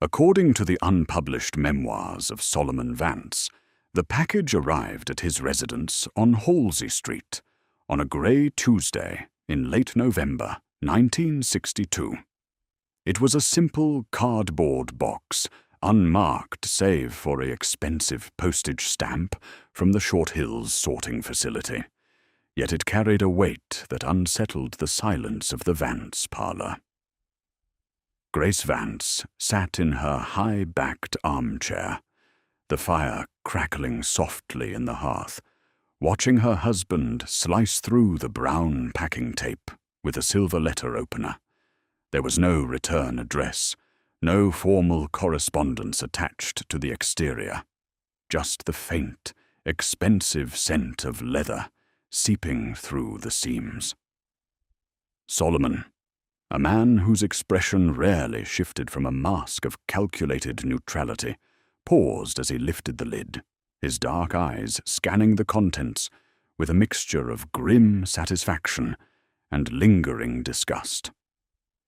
According to the unpublished memoirs of Solomon Vance, the package arrived at his residence on Halsey Street on a grey Tuesday in late November 1962. It was a simple cardboard box, unmarked save for an expensive postage stamp from the Short Hills sorting facility. Yet it carried a weight that unsettled the silence of the Vance parlour. Grace Vance sat in her high-backed armchair, the fire crackling softly in the hearth, watching her husband slice through the brown packing tape with a silver letter opener. There was no return address, no formal correspondence attached to the exterior, just the faint, expensive scent of leather seeping through the seams. Solomon, a man whose expression rarely shifted from a mask of calculated neutrality, paused as he lifted the lid, his dark eyes scanning the contents with a mixture of grim satisfaction and lingering disgust.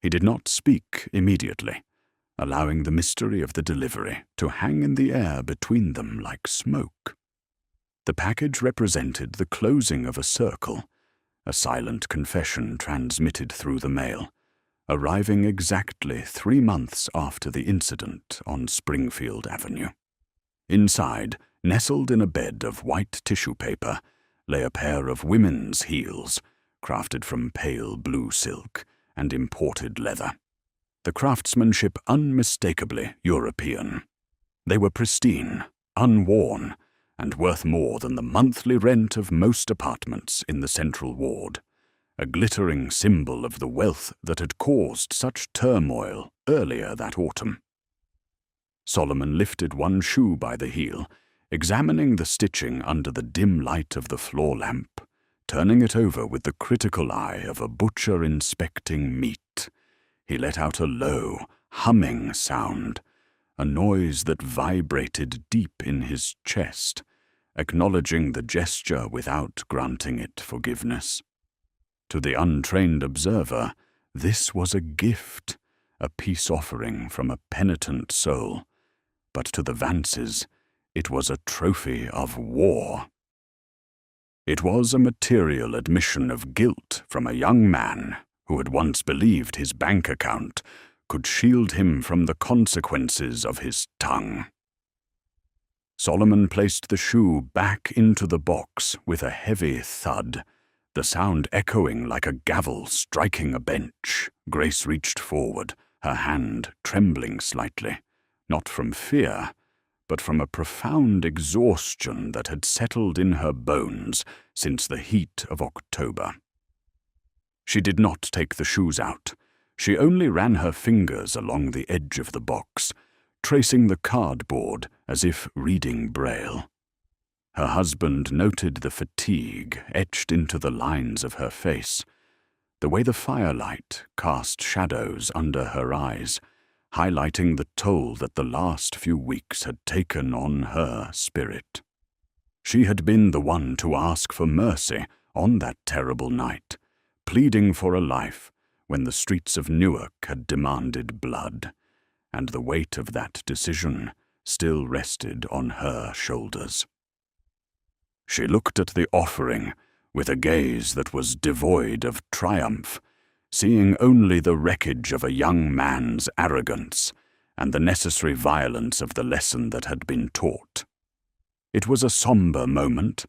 He did not speak immediately, allowing the mystery of the delivery to hang in the air between them like smoke. The package represented the closing of a circle, a silent confession transmitted through the mail, arriving exactly 3 months after the incident on Springfield Avenue. Inside, nestled in a bed of white tissue paper, lay a pair of women's heels, crafted from pale blue silk and imported leather. The craftsmanship unmistakably European. They were pristine, unworn, and worth more than the monthly rent of most apartments in the Central Ward, a glittering symbol of the wealth that had caused such turmoil earlier that autumn. Solomon lifted one shoe by the heel, examining the stitching under the dim light of the floor lamp, turning it over with the critical eye of a butcher inspecting meat. He let out a low, humming sound, a noise that vibrated deep in his chest, acknowledging the gesture without granting it forgiveness. To the untrained observer, this was a gift, a peace offering from a penitent soul, but to the Vances, it was a trophy of war. It was a material admission of guilt from a young man who had once believed his bank account could shield him from the consequences of his tongue. Solomon placed the shoe back into the box with a heavy thud, the sound echoing like a gavel striking a bench. Grace reached forward, her hand trembling slightly, not from fear, but from a profound exhaustion that had settled in her bones since the heat of October. She did not take the shoes out. She only ran her fingers along the edge of the box, tracing the cardboard as if reading Braille. Her husband noted the fatigue etched into the lines of her face, the way the firelight cast shadows under her eyes, highlighting the toll that the last few weeks had taken on her spirit. She had been the one to ask for mercy on that terrible night, pleading for a life when the streets of Newark had demanded blood, and the weight of that decision still rested on her shoulders. She looked at the offering with a gaze that was devoid of triumph, seeing only the wreckage of a young man's arrogance and the necessary violence of the lesson that had been taught. It was a somber moment,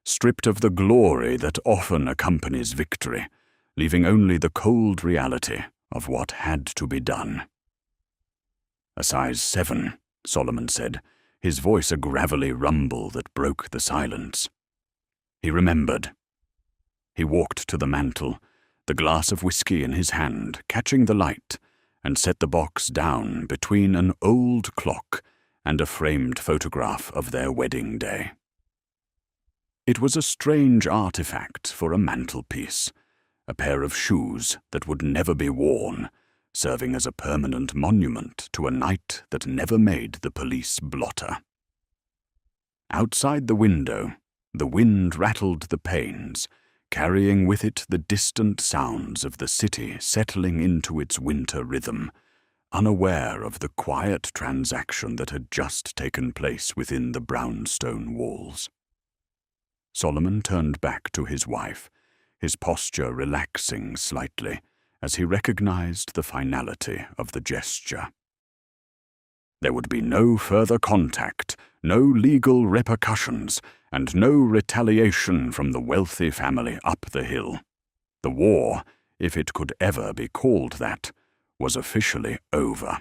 stripped of the glory that often accompanies victory, leaving only the cold reality of what had to be done. "A size 7, Solomon said, his voice a gravelly rumble that broke the silence. He remembered. He walked to the mantel, the glass of whiskey in his hand, catching the light, and set the box down between an old clock and a framed photograph of their wedding day. It was a strange artifact for a mantelpiece, a pair of shoes that would never be worn, serving as a permanent monument to a night that never made the police blotter. Outside the window, the wind rattled the panes, carrying with it the distant sounds of the city settling into its winter rhythm, unaware of the quiet transaction that had just taken place within the brownstone walls. Solomon turned back to his wife, his posture relaxing slightly as he recognized the finality of the gesture. There would be no further contact, no legal repercussions, and no retaliation from the wealthy family up the hill. The war, if it could ever be called that, was officially over.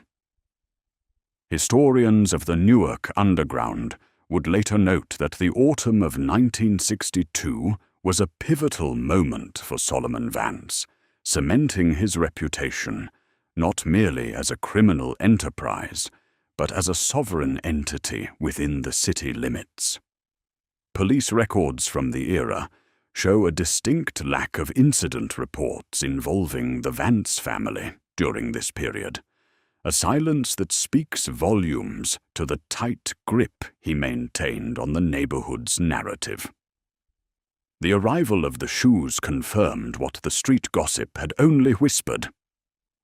Historians of the Newark Underground would later note that the autumn of 1962 was a pivotal moment for Solomon Vance, cementing his reputation not merely as a criminal enterprise, but as a sovereign entity within the city limits. Police records from the era show a distinct lack of incident reports involving the Vance family during this period, a silence that speaks volumes to the tight grip he maintained on the neighborhood's narrative. The arrival of the shoes confirmed what the street gossip had only whispered,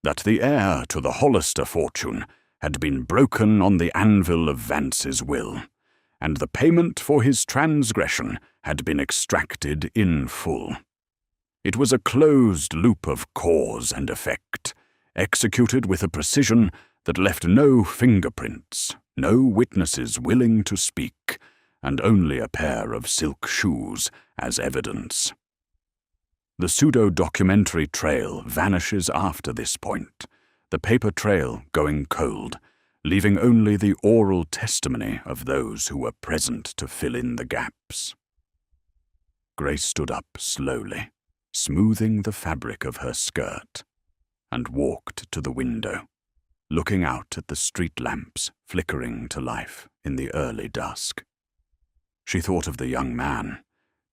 that the heir to the Hollister fortune had been broken on the anvil of Vance's will, and the payment for his transgression had been extracted in full. It was a closed loop of cause and effect, executed with a precision that left no fingerprints, no witnesses willing to speak, and only a pair of silk shoes as evidence. The pseudo-documentary trail vanishes after this point, the paper trail going cold, leaving only the oral testimony of those who were present to fill in the gaps. Grace stood up slowly, smoothing the fabric of her skirt, and walked to the window, looking out at the street lamps flickering to life in the early dusk. She thought of the young man,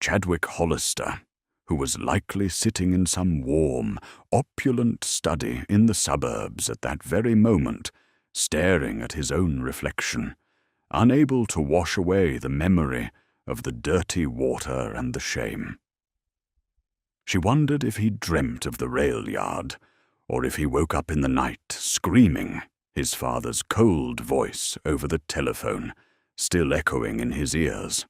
Chadwick Hollister, who was likely sitting in some warm, opulent study in the suburbs at that very moment, staring at his own reflection, unable to wash away the memory of the dirty water and the shame. She wondered if he dreamt of the rail yard, or if he woke up in the night screaming, his father's cold voice over the telephone still echoing in his ears.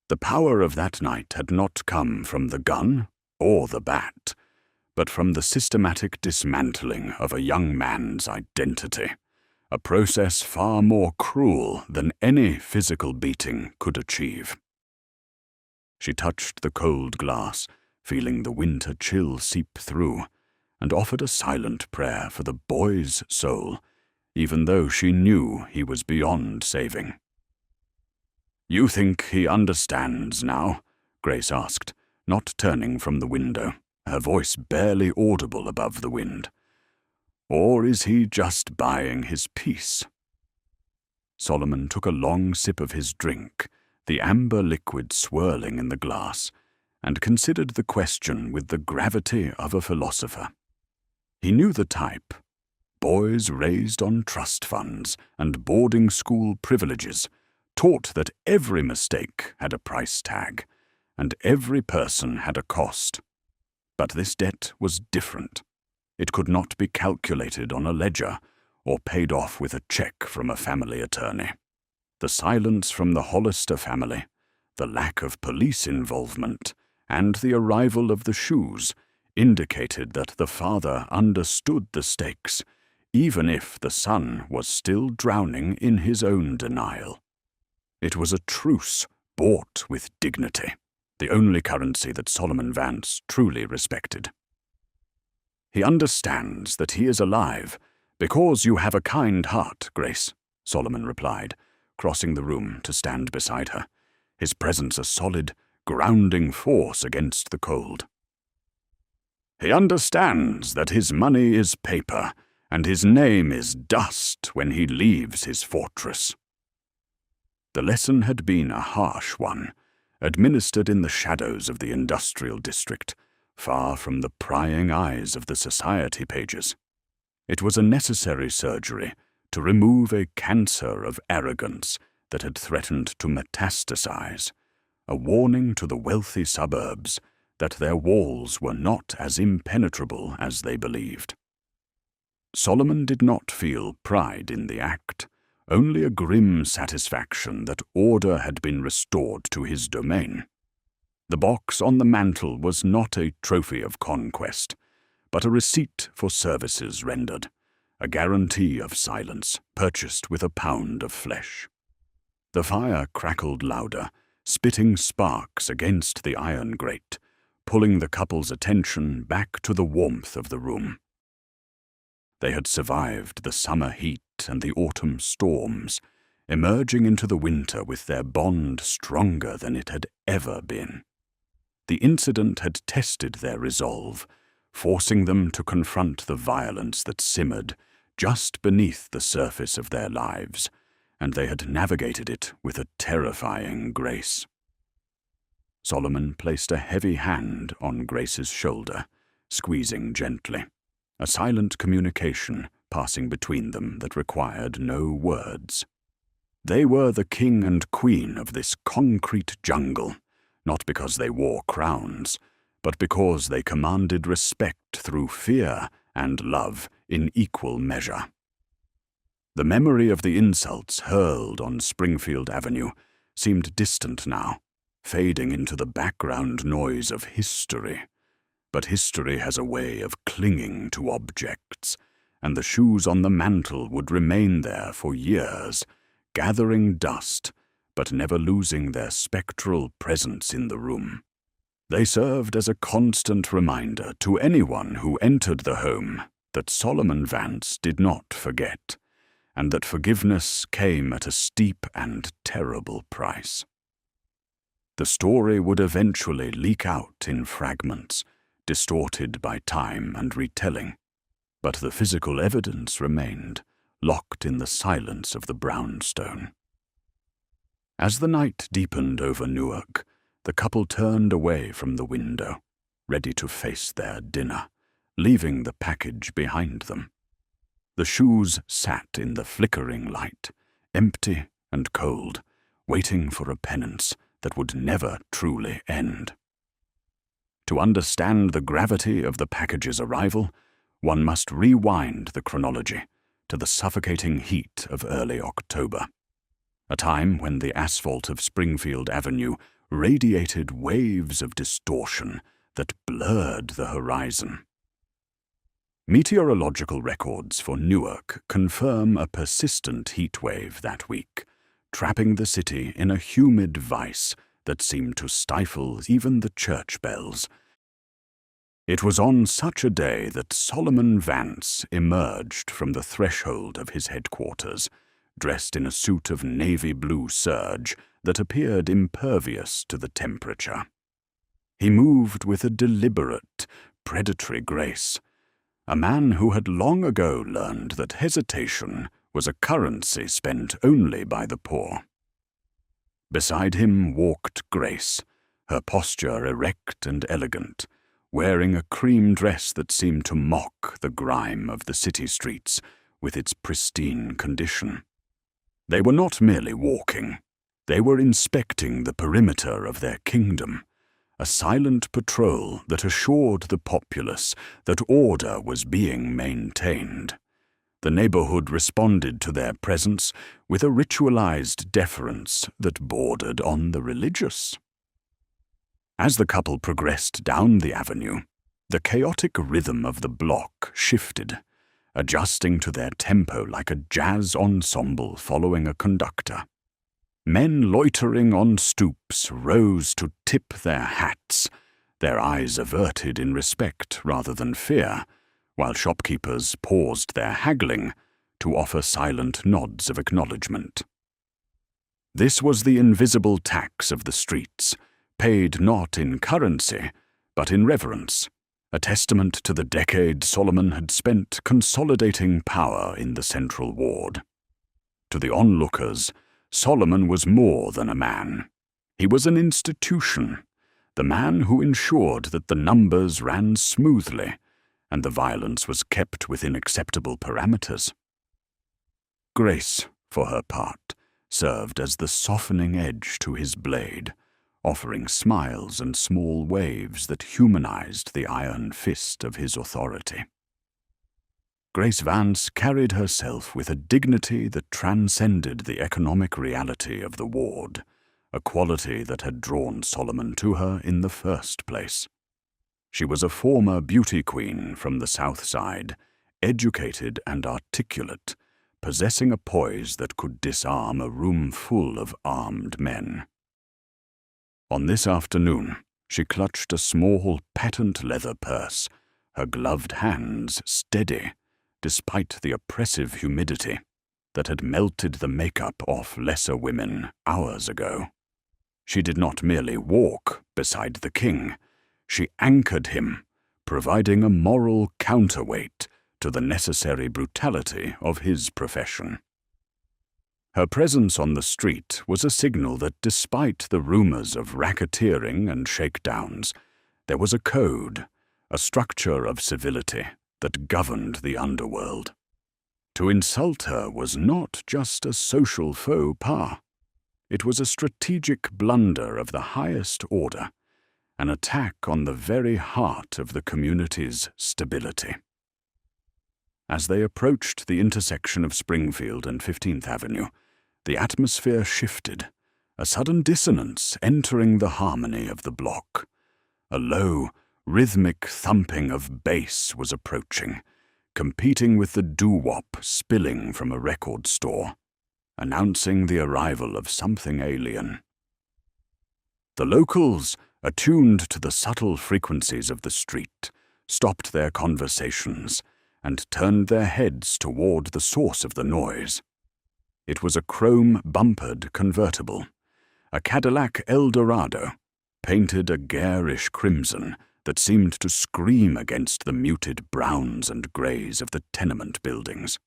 The power of that night had not come from the gun or the bat, but from the systematic dismantling of a young man's identity, a process far more cruel than any physical beating could achieve. She touched the cold glass, feeling the winter chill seep through, and offered a silent prayer for the boy's soul, even though she knew he was beyond saving. "You think he understands now?" Grace asked, not turning from the window, her voice barely audible above the wind. "Or is he just buying his peace?" Solomon took a long sip of his drink, the amber liquid swirling in the glass, and considered the question with the gravity of a philosopher. He knew the type. Boys raised on trust funds and boarding school privileges, taught that every mistake had a price tag, and every person had a cost. But this debt was different. It could not be calculated on a ledger or paid off with a check from a family attorney. The silence from the Hollister family, the lack of police involvement, and the arrival of the shoes indicated that the father understood the stakes, even if the son was still drowning in his own denial. It was a truce bought with dignity, the only currency that Solomon Vance truly respected. "He understands that he is alive because you have a kind heart, Grace," Solomon replied, crossing the room to stand beside her, his presence a solid, grounding force against the cold. "He understands that his money is paper and his name is dust when he leaves his fortress." The lesson had been a harsh one, administered in the shadows of the industrial district, far from the prying eyes of the society pages. It was a necessary surgery to remove a cancer of arrogance that had threatened to metastasize, a warning to the wealthy suburbs that their walls were not as impenetrable as they believed. Solomon did not feel pride in the act, only a grim satisfaction that order had been restored to his domain. The box on the mantel was not a trophy of conquest, but a receipt for services rendered, a guarantee of silence purchased with a pound of flesh. The fire crackled louder, spitting sparks against the iron grate, pulling the couple's attention back to the warmth of the room. They had survived the summer heat and the autumn storms, emerging into the winter with their bond stronger than it had ever been. The incident had tested their resolve, forcing them to confront the violence that simmered just beneath the surface of their lives, and they had navigated it with a terrifying grace. Solomon placed a heavy hand on Grace's shoulder, squeezing gently, a silent communication passing between them that required no words. They were the king and queen of this concrete jungle, not because they wore crowns, but because they commanded respect through fear and love in equal measure. The memory of the insults hurled on Springfield Avenue seemed distant now, fading into the background noise of history. But history has a way of clinging to objects, and the shoes on the mantel would remain there for years, gathering dust, but never losing their spectral presence in the room. They served as a constant reminder to anyone who entered the home that Solomon Vance did not forget, and that forgiveness came at a steep and terrible price. The story would eventually leak out in fragments, distorted by time and retelling, but the physical evidence remained, locked in the silence of the brownstone. As the night deepened over Newark, the couple turned away from the window, ready to face their dinner, leaving the package behind them. The shoes sat in the flickering light, empty and cold, waiting for a penance that would never truly end. To understand the gravity of the package's arrival, one must rewind the chronology to the suffocating heat of early October, a time when the asphalt of Springfield Avenue radiated waves of distortion that blurred the horizon. Meteorological records for Newark confirm a persistent heat wave that week, trapping the city in a humid vice that seemed to stifle even the church bells. It was on such a day that Solomon Vance emerged from the threshold of his headquarters, dressed in a suit of navy blue serge that appeared impervious to the temperature. He moved with a deliberate, predatory grace, a man who had long ago learned that hesitation was a currency spent only by the poor. Beside him walked Grace, her posture erect and elegant, wearing a cream dress that seemed to mock the grime of the city streets with its pristine condition. They were not merely walking. They were inspecting the perimeter of their kingdom, a silent patrol that assured the populace that order was being maintained. The neighborhood responded to their presence with a ritualized deference that bordered on the religious. As the couple progressed down the avenue, the chaotic rhythm of the block shifted, adjusting to their tempo like a jazz ensemble following a conductor. Men loitering on stoops rose to tip their hats, their eyes averted in respect rather than fear, while shopkeepers paused their haggling to offer silent nods of acknowledgement. This was the invisible tax of the streets, paid not in currency, but in reverence, a testament to the decade Solomon had spent consolidating power in the central ward. To the onlookers, Solomon was more than a man. He was an institution, the man who ensured that the numbers ran smoothly and the violence was kept within acceptable parameters. Grace, for her part, served as the softening edge to his blade, offering smiles and small waves that humanized the iron fist of his authority. Grace Vance carried herself with a dignity that transcended the economic reality of the ward, a quality that had drawn Solomon to her in the first place. She was a former beauty queen from the South Side, educated and articulate, possessing a poise that could disarm a room full of armed men. On this afternoon, she clutched a small patent leather purse, her gloved hands steady, despite the oppressive humidity that had melted the makeup off lesser women hours ago. She did not merely walk beside the king, she anchored him, providing a moral counterweight to the necessary brutality of his profession. Her presence on the street was a signal that despite the rumors of racketeering and shakedowns, there was a code, a structure of civility that governed the underworld. To insult her was not just a social faux pas. It was a strategic blunder of the highest order, an attack on the very heart of the community's stability. As they approached the intersection of Springfield and 15th Avenue, the atmosphere shifted, a sudden dissonance entering the harmony of the block. A low, rhythmic thumping of bass was approaching, competing with the doo-wop spilling from a record store, announcing the arrival of something alien. The locals, attuned to the subtle frequencies of the street, stopped their conversations and turned their heads toward the source of the noise. It was a chrome-bumpered convertible, a Cadillac Eldorado, painted a garish crimson that seemed to scream against the muted browns and grays of the tenement buildings.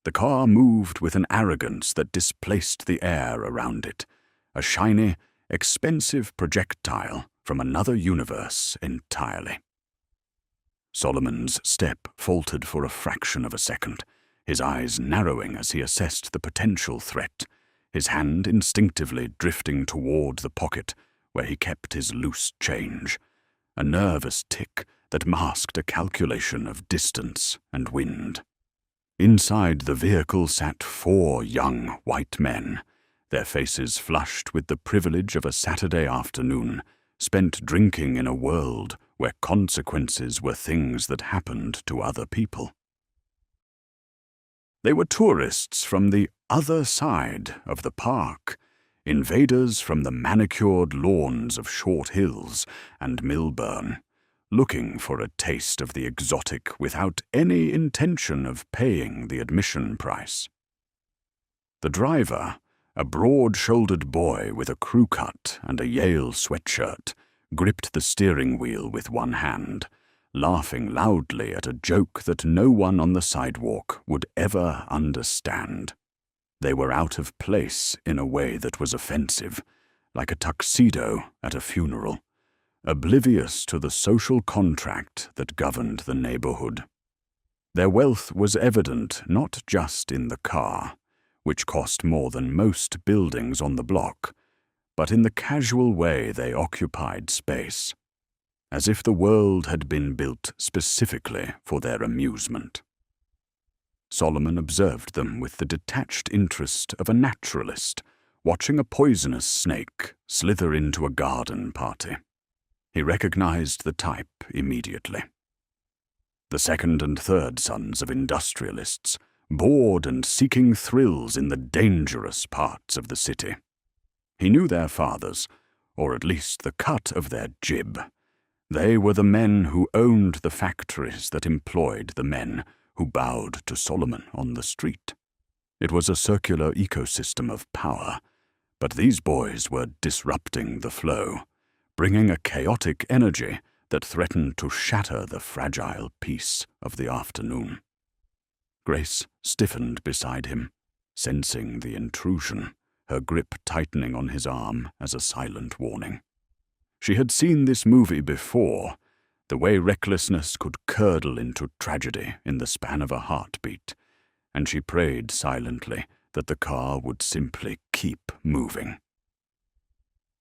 The car moved with an arrogance that displaced the air around it, a shiny, expensive projectile from another universe entirely. Solomon's step faltered for a fraction of a second, his eyes narrowing as he assessed the potential threat, his hand instinctively drifting toward the pocket where he kept his loose change, a nervous tick that masked a calculation of distance and wind. Inside the vehicle sat 4 young white men, their faces flushed with the privilege of a Saturday afternoon, spent drinking in a world where consequences were things that happened to other people. They were tourists from the other side of the park, invaders from the manicured lawns of Short Hills and Millburn, looking for a taste of the exotic without any intention of paying the admission price. The driver, a broad-shouldered boy with a crew cut and a Yale sweatshirt, gripped the steering wheel with one hand, laughing loudly at a joke that no one on the sidewalk would ever understand. They were out of place in a way that was offensive, like a tuxedo at a funeral, oblivious to the social contract that governed the neighborhood. Their wealth was evident not just in the car, which cost more than most buildings on the block, but in the casual way they occupied space, as if the world had been built specifically for their amusement. Solomon observed them with the detached interest of a naturalist watching a poisonous snake slither into a garden party. He recognized the type immediately. The second and third sons of industrialists, bored and seeking thrills in the dangerous parts of the city. He knew their fathers, or at least the cut of their jib. They were the men who owned the factories that employed the men who bowed to Solomon on the street. It was a circular ecosystem of power, but these boys were disrupting the flow, bringing a chaotic energy that threatened to shatter the fragile peace of the afternoon. Grace stiffened beside him, sensing the intrusion, her grip tightening on his arm as a silent warning. She had seen this movie before, the way recklessness could curdle into tragedy in the span of a heartbeat, and she prayed silently that the car would simply keep moving.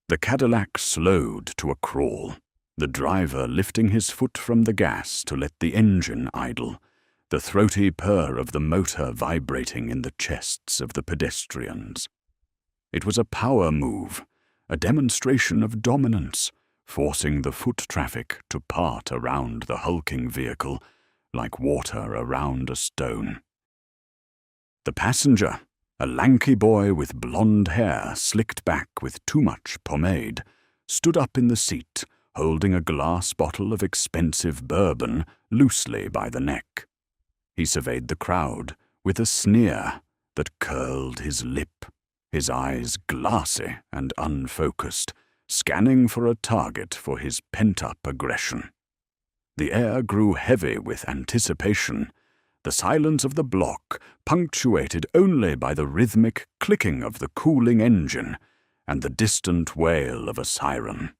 The Cadillac slowed to a crawl, the driver lifting his foot from the gas to let the engine idle, the throaty purr of the motor vibrating in the chests of the pedestrians. It was a power move, a demonstration of dominance, forcing the foot traffic to part around the hulking vehicle like water around a stone. The passenger, a lanky boy with blonde hair slicked back with too much pomade, stood up in the seat, holding a glass bottle of expensive bourbon loosely by the neck. He surveyed the crowd with a sneer that curled his lip, his eyes glassy and unfocused, scanning for a target for his pent-up aggression. The air grew heavy with anticipation, the silence of the block punctuated only by the rhythmic clicking of the cooling engine and the distant wail of a siren.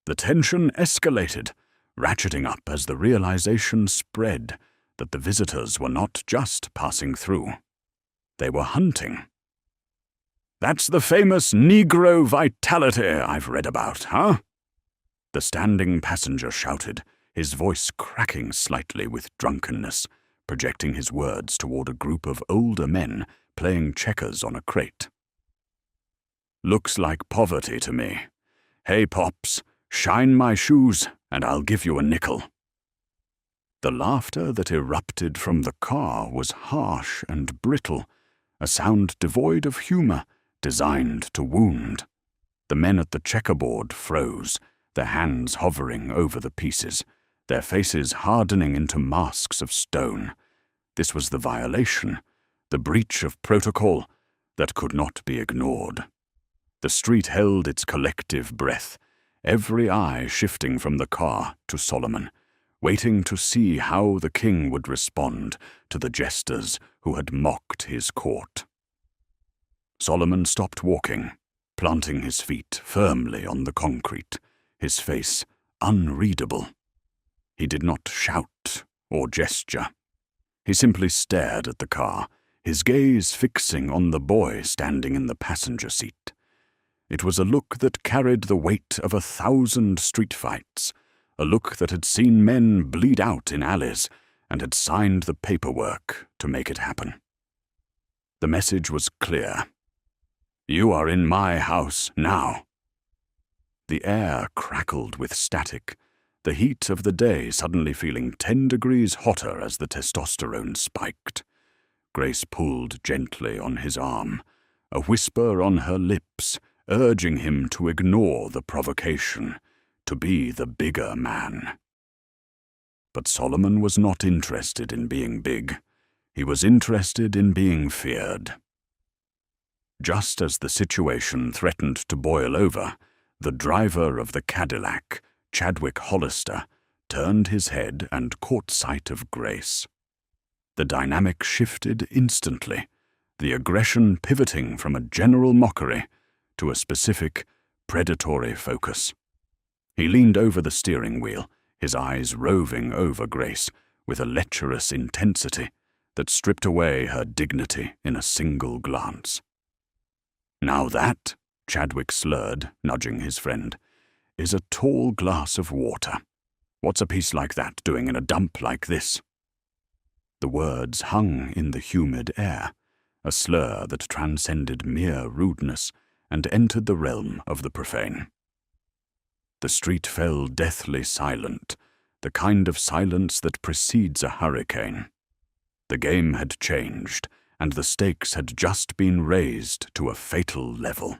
The tension escalated, ratcheting up as the realization spread that the visitors were not just passing through. They were hunting. "That's the famous Negro vitality I've read about, huh?" The standing passenger shouted, his voice cracking slightly with drunkenness, projecting his words toward a group of older men playing checkers on a crate. "Looks like poverty to me. Hey, Pops, shine my shoes and I'll give you a nickel." The laughter that erupted from the car was harsh and brittle, a sound devoid of humor, designed to wound. The men at the checkerboard froze, their hands hovering over the pieces, their faces hardening into masks of stone. This was the violation, the breach of protocol that could not be ignored. The street held its collective breath, every eye shifting from the car to Solomon, waiting to see how the king would respond to the jesters who had mocked his court. Solomon stopped walking, planting his feet firmly on the concrete, his face unreadable. He did not shout or gesture. He simply stared at the car, his gaze fixing on the boy standing in the passenger seat. It was a look that carried the weight of 1,000 street fights, a look that had seen men bleed out in alleys and had signed the paperwork to make it happen. The message was clear. "You are in my house now." The air crackled with static, the heat of the day suddenly feeling 10 degrees hotter as the testosterone spiked. Grace pulled gently on his arm, a whisper on her lips, urging him to ignore the provocation, to be the bigger man. But Solomon was not interested in being big. He was interested in being feared. Just as the situation threatened to boil over, the driver of the Cadillac, Chadwick Hollister, turned his head and caught sight of Grace. The dynamic shifted instantly, the aggression pivoting from a general mockery to a specific, predatory focus. He leaned over the steering wheel, his eyes roving over Grace with a lecherous intensity that stripped away her dignity in a single glance. "Now that," Chadwick slurred, nudging his friend, "is a tall glass of water. What's a piece like that doing in a dump like this?" The words hung in the humid air, a slur that transcended mere rudeness and entered the realm of the profane. The street fell deathly silent, the kind of silence that precedes a hurricane. The game had changed, and the stakes had just been raised to a fatal level.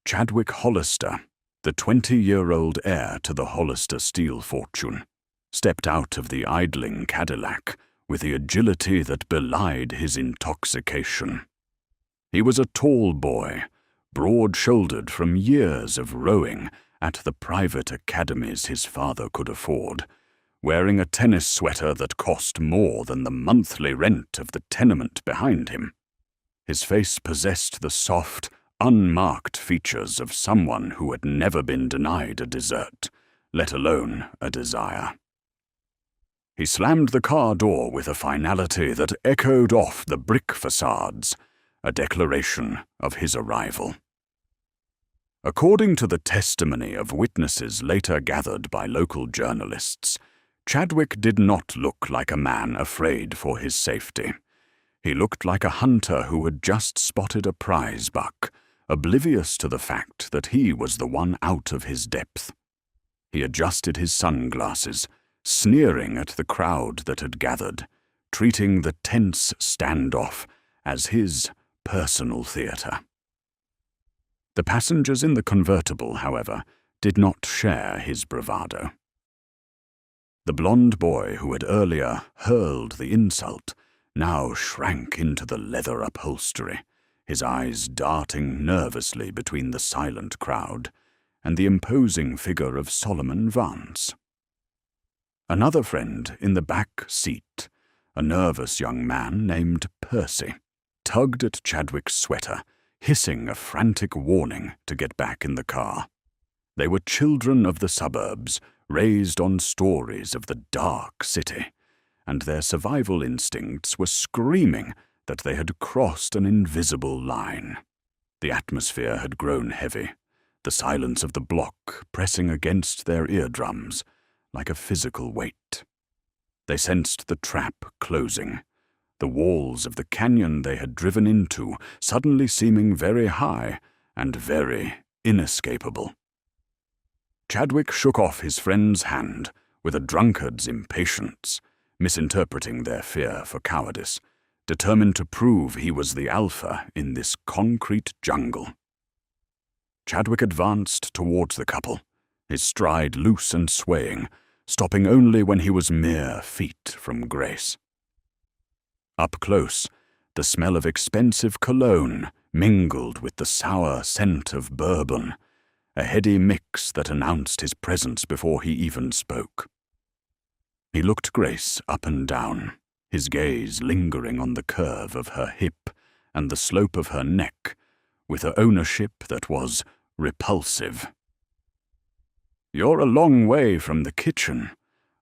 Chadwick Hollister, the 20-year-old heir to the Hollister steel fortune, stepped out of the idling Cadillac with the agility that belied his intoxication. He was a tall boy, broad-shouldered from years of rowing at the private academies his father could afford, wearing a tennis sweater that cost more than the monthly rent of the tenement behind him. His face possessed the soft, unmarked features of someone who had never been denied a dessert, let alone a desire. He slammed the car door with a finality that echoed off the brick facades, a declaration of his arrival. According to the testimony of witnesses later gathered by local journalists, Chadwick did not look like a man afraid for his safety. He looked like a hunter who had just spotted a prize buck, oblivious to the fact that he was the one out of his depth. He adjusted his sunglasses, sneering at the crowd that had gathered, treating the tense standoff as his personal theater. The passengers in the convertible, however, did not share his bravado. The blond boy who had earlier hurled the insult now shrank into the leather upholstery, his eyes darting nervously between the silent crowd and the imposing figure of Solomon Vance. Another friend in the back seat, a nervous young man named Percy, tugged at Chadwick's sweater, hissing a frantic warning to get back in the car. They were children of the suburbs, raised on stories of the dark city, and their survival instincts were screaming that they had crossed an invisible line. The atmosphere had grown heavy, the silence of the block pressing against their eardrums like a physical weight. They sensed the trap closing, the walls of the canyon they had driven into suddenly seeming very high and very inescapable. Chadwick shook off his friend's hand with a drunkard's impatience, misinterpreting their fear for cowardice, determined to prove he was the alpha in this concrete jungle. Chadwick advanced towards the couple, his stride loose and swaying, stopping only when he was mere feet from Grace. Up close, the smell of expensive cologne mingled with the sour scent of bourbon, a heady mix that announced his presence before he even spoke. He looked Grace up and down, his gaze lingering on the curve of her hip and the slope of her neck, with an ownership that was repulsive. "You're a long way from the kitchen,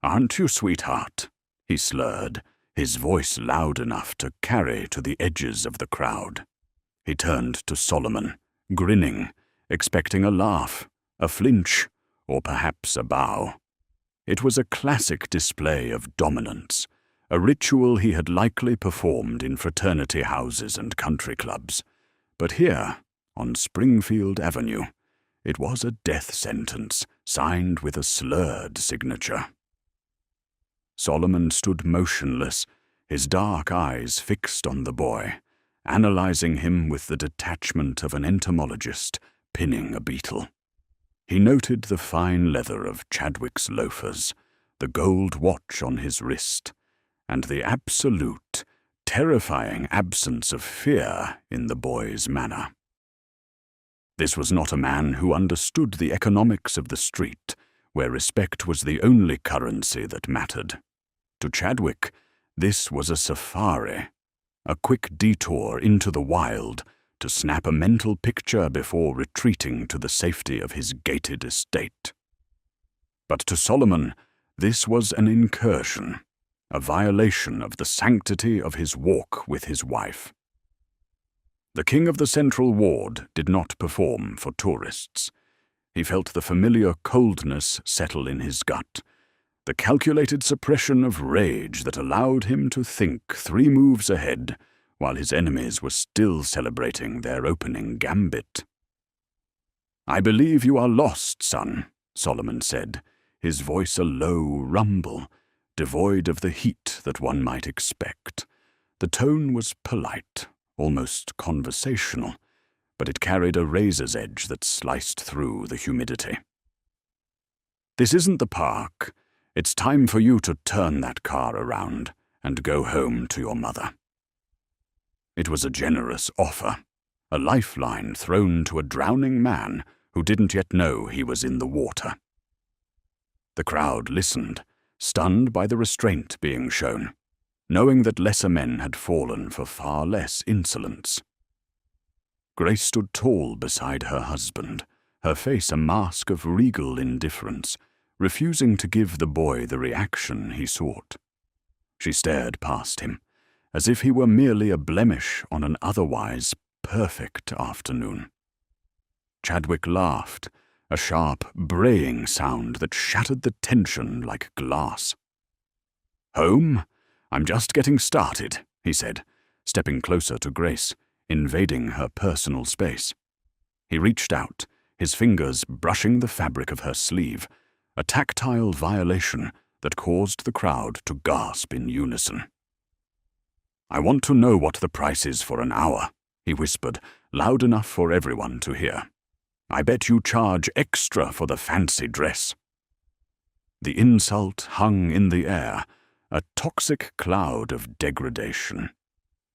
aren't you, sweetheart?" he slurred, his voice loud enough to carry to the edges of the crowd. He turned to Solomon, grinning, expecting a laugh, a flinch, or perhaps a bow. It was a classic display of dominance, a ritual he had likely performed in fraternity houses and country clubs. But here, on Springfield Avenue, it was a death sentence signed with a slurred signature. Solomon stood motionless, his dark eyes fixed on the boy, analyzing him with the detachment of an entomologist pinning a beetle. He noted the fine leather of Chadwick's loafers, the gold watch on his wrist, and the absolute, terrifying absence of fear in the boy's manner. This was not a man who understood the economics of the street, where respect was the only currency that mattered. To Chadwick, this was a safari, a quick detour into the wild to snap a mental picture before retreating to the safety of his gated estate. But to Solomon, this was an incursion, a violation of the sanctity of his walk with his wife. The king of the Central Ward did not perform for tourists. He felt the familiar coldness settle in his gut, the calculated suppression of rage that allowed him to think 3 moves ahead while his enemies were still celebrating their opening gambit. "I believe you are lost, son," Solomon said, his voice a low rumble, devoid of the heat that one might expect. The tone was polite, almost conversational, but it carried a razor's edge that sliced through the humidity. "This isn't the park. It's time for you to turn that car around and go home to your mother." It was a generous offer, a lifeline thrown to a drowning man who didn't yet know he was in the water. The crowd listened, stunned by the restraint being shown, knowing that lesser men had fallen for far less insolence. Grace stood tall beside her husband, her face a mask of regal indifference, refusing to give the boy the reaction he sought. She stared past him, as if he were merely a blemish on an otherwise perfect afternoon. Chadwick laughed, a sharp, braying sound that shattered the tension like glass. "Home? I'm just getting started," he said, stepping closer to Grace, invading her personal space. He reached out, his fingers brushing the fabric of her sleeve, a tactile violation that caused the crowd to gasp in unison. "I want to know what the price is for an hour," he whispered, loud enough for everyone to hear. "I bet you charge extra for the fancy dress." The insult hung in the air, a toxic cloud of degradation.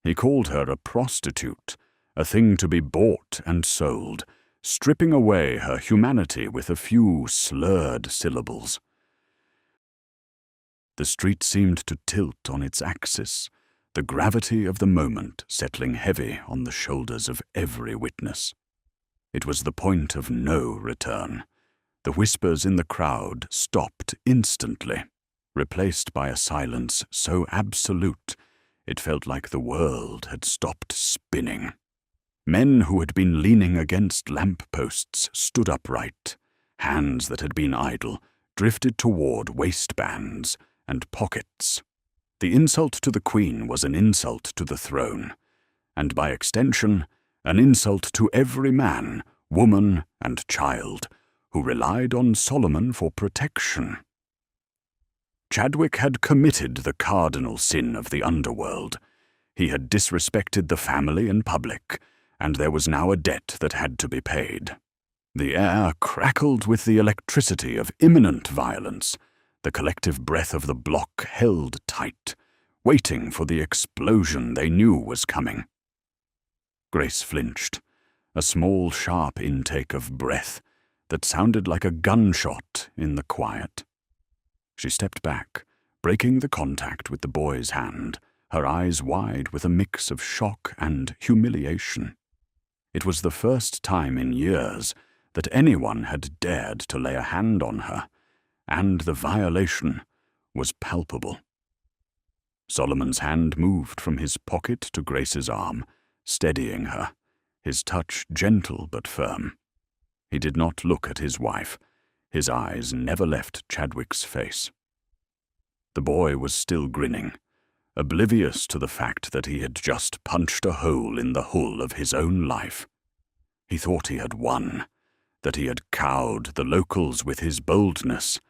He called her a prostitute, a thing to be bought and sold, stripping away her humanity with a few slurred syllables. The street seemed to tilt on its axis, the gravity of the moment settling heavy on the shoulders of every witness. It was the point of no return. The whispers in the crowd stopped instantly, replaced by a silence so absolute it felt like the world had stopped spinning. Men who had been leaning against lamp-posts stood upright. Hands that had been idle drifted toward waistbands and pockets. The insult to the Queen was an insult to the throne, and by extension, an insult to every man, woman, and child who relied on Solomon for protection. Chadwick had committed the cardinal sin of the underworld. He had disrespected the family in public, and there was now a debt that had to be paid. The air crackled with the electricity of imminent violence. The collective breath of the block held tight, waiting for the explosion they knew was coming. Grace flinched, a small, sharp intake of breath that sounded like a gunshot in the quiet. She stepped back, breaking the contact with the boy's hand, her eyes wide with a mix of shock and humiliation. It was the first time in years that anyone had dared to lay a hand on her, and the violation was palpable. Solomon's hand moved from his pocket to Grace's arm, steadying her, his touch gentle but firm. He did not look at his wife. His eyes never left Chadwick's face. The boy was still grinning, oblivious to the fact that he had just punched a hole in the hull of his own life. He thought he had won, that he had cowed the locals with his boldness.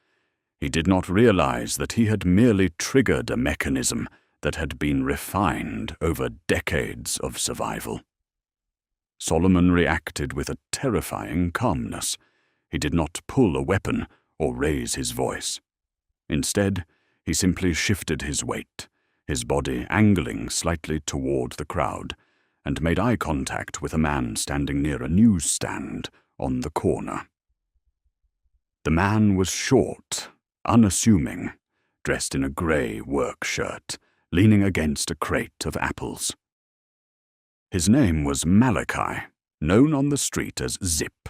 He did not realize that he had merely triggered a mechanism that had been refined over decades of survival. Solomon reacted with a terrifying calmness. He did not pull a weapon or raise his voice. Instead, he simply shifted his weight, his body angling slightly toward the crowd, and made eye contact with a man standing near a newsstand on the corner. The man was short, unassuming, dressed in a gray work shirt, leaning against a crate of apples. His name was Malachi, known on the street as Zip,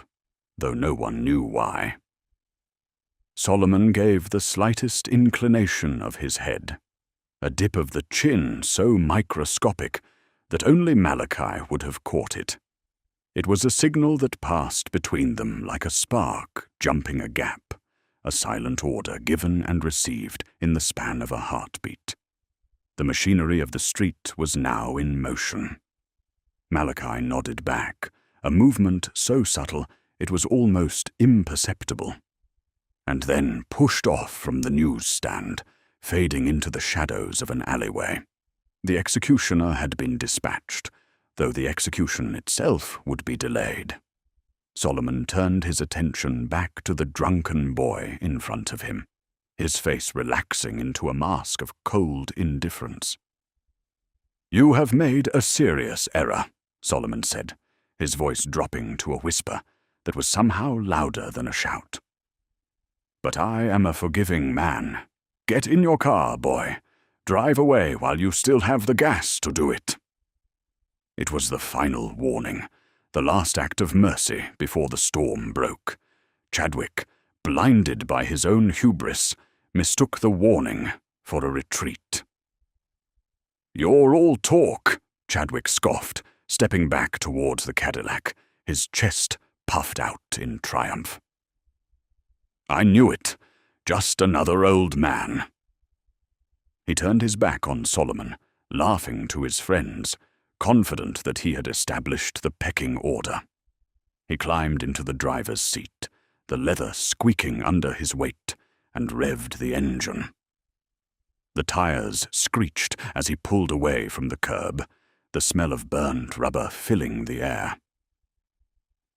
though no one knew why. Solomon gave the slightest inclination of his head, a dip of the chin so microscopic that only Malachi would have caught it. It was a signal that passed between them like a spark jumping a gap, a silent order given and received in the span of a heartbeat. The machinery of the street was now in motion. Malachi nodded back, a movement so subtle it was almost imperceptible, and then pushed off from the newsstand, fading into the shadows of an alleyway. The executioner had been dispatched, though the execution itself would be delayed. Solomon turned his attention back to the drunken boy in front of him, his face relaxing into a mask of cold indifference. "You have made a serious error," Solomon said, his voice dropping to a whisper that was somehow louder than a shout. "But I am a forgiving man. Get in your car, boy. Drive away while you still have the gas to do it." It was the final warning, the last act of mercy before the storm broke. Chadwick, blinded by his own hubris, mistook the warning for a retreat. "You're all talk," Chadwick scoffed, stepping back towards the Cadillac, his chest puffed out in triumph. "I knew it. Just another old man." He turned his back on Solomon, laughing to his friends, confident that he had established the pecking order. He climbed into the driver's seat, the leather squeaking under his weight, and revved the engine. The tires screeched as he pulled away from the curb, the smell of burnt rubber filling the air.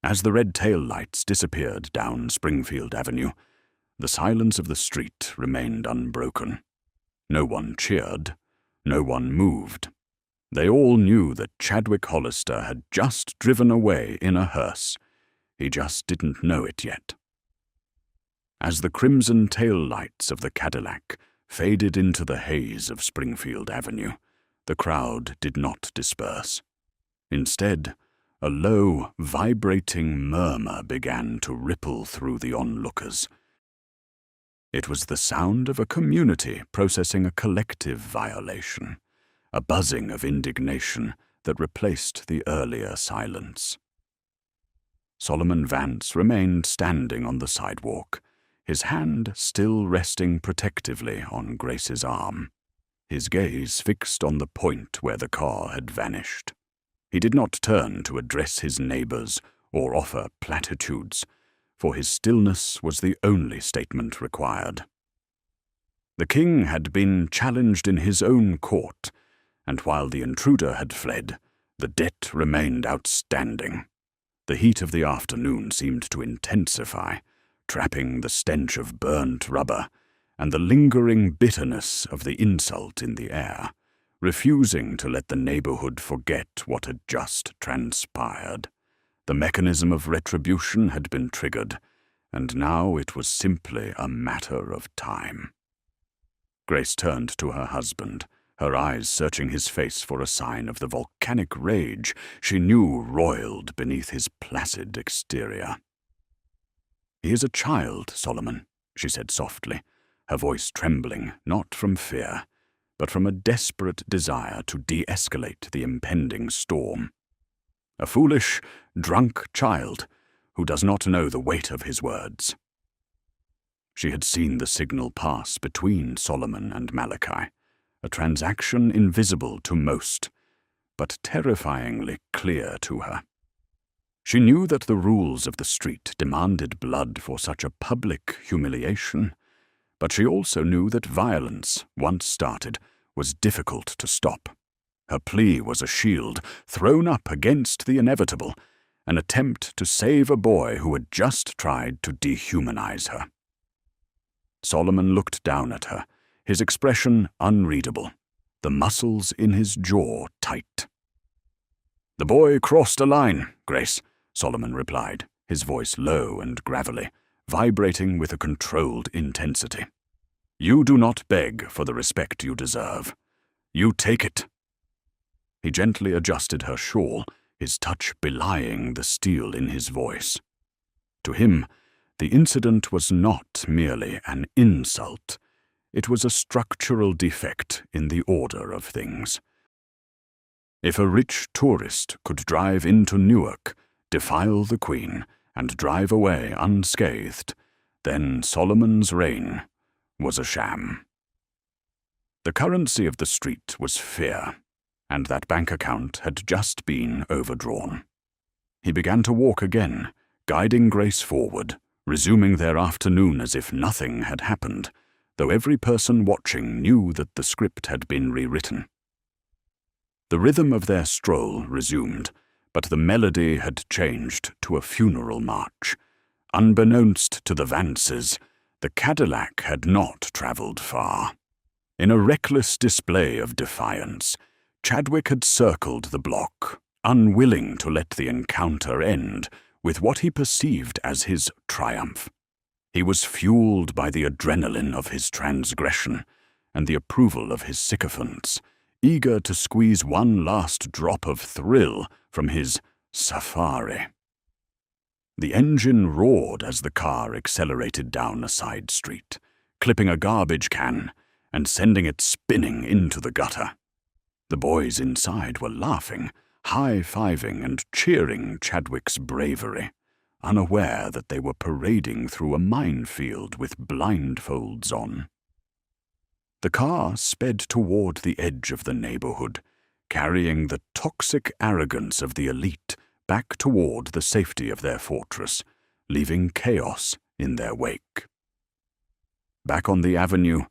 As the red tail lights disappeared down Springfield Avenue, the silence of the street remained unbroken. No one cheered, no one moved. They all knew that Chadwick Hollister had just driven away in a hearse. He just didn't know it yet. As the crimson tail lights of the Cadillac faded into the haze of Springfield Avenue, the crowd did not disperse. Instead, a low, vibrating murmur began to ripple through the onlookers. It was the sound of a community processing a collective violation, a buzzing of indignation that replaced the earlier silence. Solomon Vance remained standing on the sidewalk, his hand still resting protectively on Grace's arm, his gaze fixed on the point where the car had vanished. He did not turn to address his neighbors or offer platitudes, for his stillness was the only statement required. The king had been challenged in his own court, and while the intruder had fled, the debt remained outstanding. The heat of the afternoon seemed to intensify, trapping the stench of burnt rubber and the lingering bitterness of the insult in the air, refusing to let the neighborhood forget what had just transpired. The mechanism of retribution had been triggered, and now it was simply a matter of time. Grace turned to her husband, her eyes searching his face for a sign of the volcanic rage she knew roiled beneath his placid exterior. "He is a child, Solomon," she said softly, her voice trembling, not from fear, but from a desperate desire to de-escalate the impending storm. "A foolish, drunk child who does not know the weight of his words." She had seen the signal pass between Solomon and Malachi, a transaction invisible to most, but terrifyingly clear to her. She knew that the rules of the street demanded blood for such a public humiliation, but she also knew that violence, once started, was difficult to stop. Her plea was a shield thrown up against the inevitable, an attempt to save a boy who had just tried to dehumanize her. Solomon looked down at her, his expression unreadable, the muscles in his jaw tight. "The boy crossed a line, Grace," Solomon replied, his voice low and gravelly, vibrating with a controlled intensity. "You do not beg for the respect you deserve. You take it." He gently adjusted her shawl, his touch belying the steel in his voice. To him, the incident was not merely an insult. It was a structural defect in the order of things. If a rich tourist could drive into Newark, defile the Queen, and drive away unscathed, then Solomon's reign was a sham. The currency of the street was fear, and that bank account had just been overdrawn. He began to walk again, guiding Grace forward, resuming their afternoon as if nothing had happened, though every person watching knew that the script had been rewritten. The rhythm of their stroll resumed, but the melody had changed to a funeral march. Unbeknownst to the Vances, the Cadillac had not traveled far. In a reckless display of defiance, Chadwick had circled the block, unwilling to let the encounter end with what he perceived as his triumph. He was fueled by the adrenaline of his transgression and the approval of his sycophants, eager to squeeze one last drop of thrill from his safari. The engine roared as the car accelerated down a side street, clipping a garbage can and sending it spinning into the gutter. The boys inside were laughing, high-fiving and cheering Chadwick's bravery, unaware that they were parading through a minefield with blindfolds on. The car sped toward the edge of the neighborhood, carrying the toxic arrogance of the elite back toward the safety of their fortress, leaving chaos in their wake. Back on the avenue,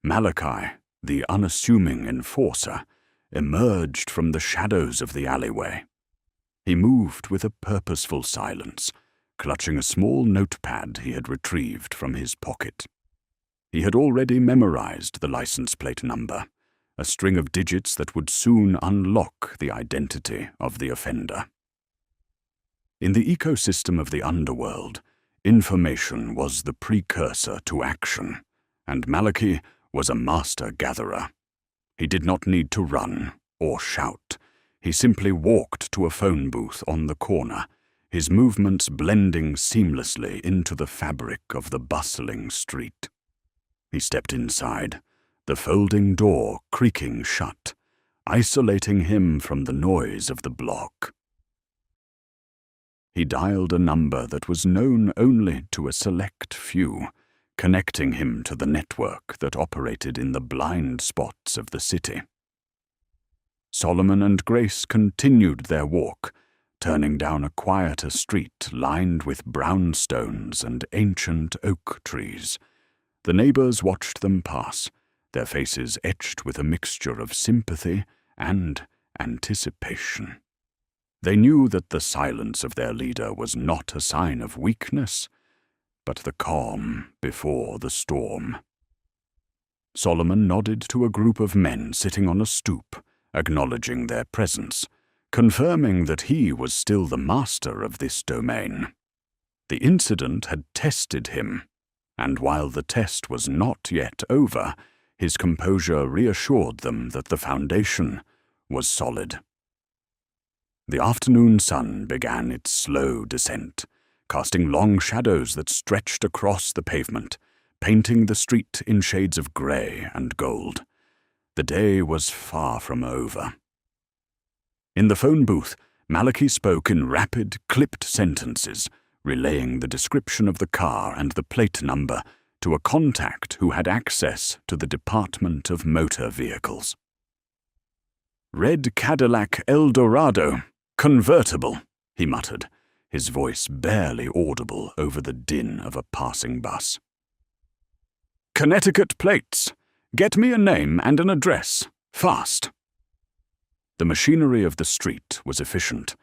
Malachi, the unassuming enforcer, emerged from the shadows of the alleyway. He moved with a purposeful silence, clutching a small notepad he had retrieved from his pocket. He had already memorized the license plate number, a string of digits that would soon unlock the identity of the offender. In the ecosystem of the underworld, information was the precursor to action, and Malachi was a master gatherer. He did not need to run or shout. He simply walked to a phone booth on the corner, his movements blending seamlessly into the fabric of the bustling street. He stepped inside, the folding door creaking shut, isolating him from the noise of the block. He dialed a number that was known only to a select few, connecting him to the network that operated in the blind spots of the city. Solomon and Grace continued their walk, turning down a quieter street lined with brownstones and ancient oak trees. The neighbors watched them pass, their faces etched with a mixture of sympathy and anticipation. They knew that the silence of their leader was not a sign of weakness, but the calm before the storm. Solomon nodded to a group of men sitting on a stoop, acknowledging their presence, confirming that he was still the master of this domain. The incident had tested him, and while the test was not yet over, his composure reassured them that the foundation was solid. The afternoon sun began its slow descent, casting long shadows that stretched across the pavement, painting the street in shades of gray and gold. The day was far from over. In the phone booth, Malachi spoke in rapid, clipped sentences, relaying the description of the car and the plate number to a contact who had access to the Department of Motor Vehicles. "Red Cadillac Eldorado, convertible," he muttered, his voice barely audible over the din of a passing bus. "Connecticut plates. Get me a name and an address. Fast." The machinery of the street was efficient,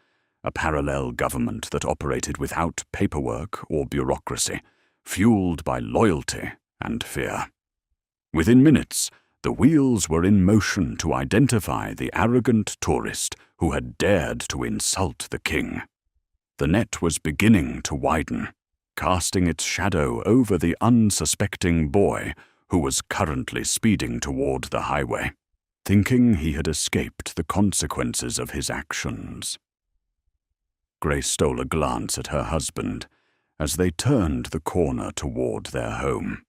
a parallel government that operated without paperwork or bureaucracy, fueled by loyalty and fear. Within minutes, the wheels were in motion to identify the arrogant tourist who had dared to insult the king. The net was beginning to widen, casting its shadow over the unsuspecting boy who was currently speeding toward the highway, thinking he had escaped the consequences of his actions. Grace stole a glance at her husband as they turned the corner toward their home.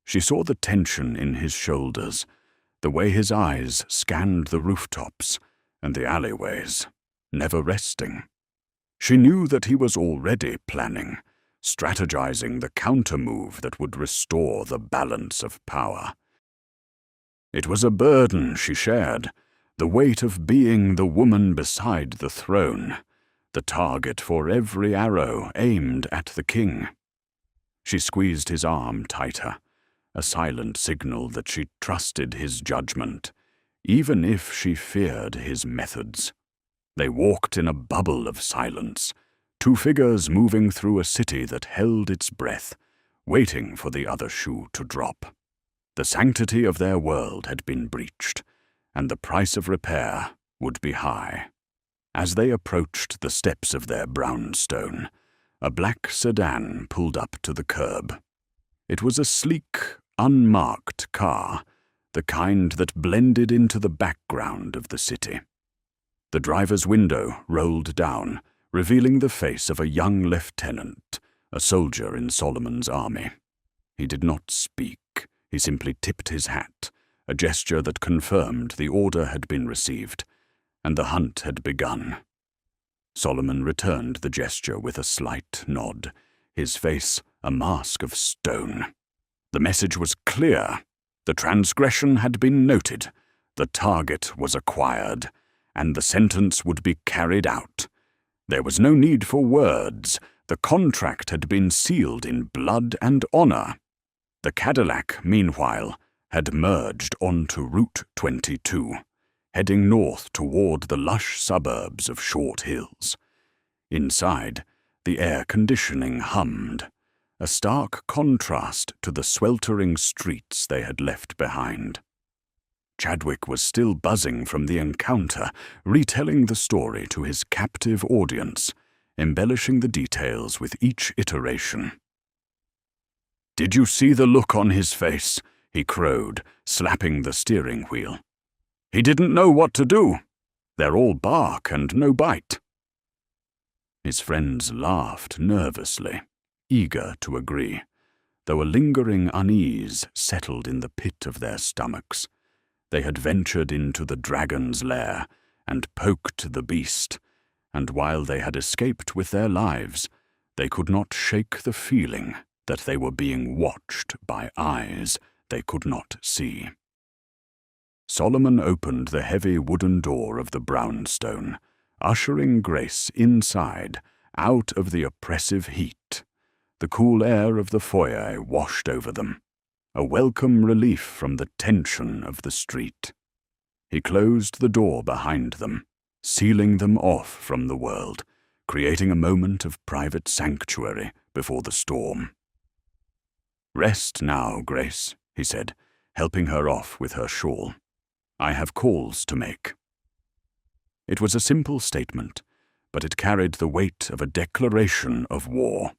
She saw the tension in his shoulders, the way his eyes scanned the rooftops and the alleyways, never resting. She knew that he was already planning, strategizing the counter-move that would restore the balance of power. It was a burden she shared, the weight of being the woman beside the throne, the target for every arrow aimed at the king. She squeezed his arm tighter, a silent signal that she trusted his judgment, even if she feared his methods. They walked in a bubble of silence, two figures moving through a city that held its breath, waiting for the other shoe to drop. The sanctity of their world had been breached, and the price of repair would be high. As they approached the steps of their brownstone, a black sedan pulled up to the curb. It was a sleek, unmarked car, the kind that blended into the background of the city. The driver's window rolled down, revealing the face of a young lieutenant, a soldier in Solomon's army. He did not speak. He simply tipped his hat, a gesture that confirmed the order had been received, and the hunt had begun. Solomon returned the gesture with a slight nod, his face a mask of stone. The message was clear. The transgression had been noted, the target was acquired, and the sentence would be carried out. There was no need for words. The contract had been sealed in blood and honor. The Cadillac, meanwhile, had merged onto Route 22, heading north toward the lush suburbs of Short Hills. Inside, the air conditioning hummed, a stark contrast to the sweltering streets they had left behind. Chadwick was still buzzing from the encounter, retelling the story to his captive audience, embellishing the details with each iteration. "Did you see the look on his face?" he crowed, slapping the steering wheel. "He didn't know what to do. They're all bark and no bite." His friends laughed nervously, eager to agree, though a lingering unease settled in the pit of their stomachs. They had ventured into the dragon's lair and poked the beast, and while they had escaped with their lives, they could not shake the feeling that they were being watched by eyes they could not see. Solomon opened the heavy wooden door of the brownstone, ushering Grace inside, out of the oppressive heat. The cool air of the foyer washed over them, a welcome relief from the tension of the street. He closed the door behind them, sealing them off from the world, creating a moment of private sanctuary before the storm. "Rest now, Grace," he said, helping her off with her shawl. "I have calls to make." It was a simple statement, but it carried the weight of a declaration of war.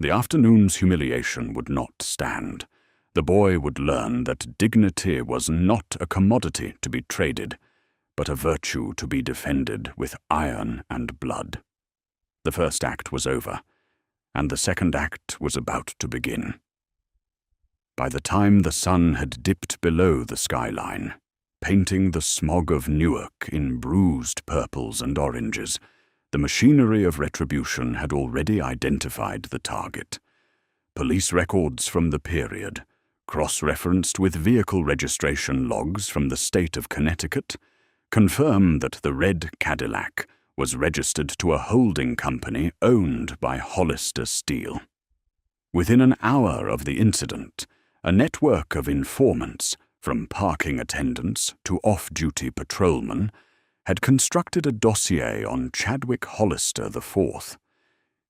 The afternoon's humiliation would not stand. The boy would learn that dignity was not a commodity to be traded, but a virtue to be defended with iron and blood. The first act was over, and the second act was about to begin. By the time the sun had dipped below the skyline, painting the smog of Newark in bruised purples and oranges, the machinery of retribution had already identified the target. Police records from the period, cross-referenced with vehicle registration logs from the state of Connecticut, confirm that the red Cadillac was registered to a holding company owned by Hollister Steel. Within an hour of the incident, a network of informants, from parking attendants to off-duty patrolmen, had constructed a dossier on Chadwick Hollister IV.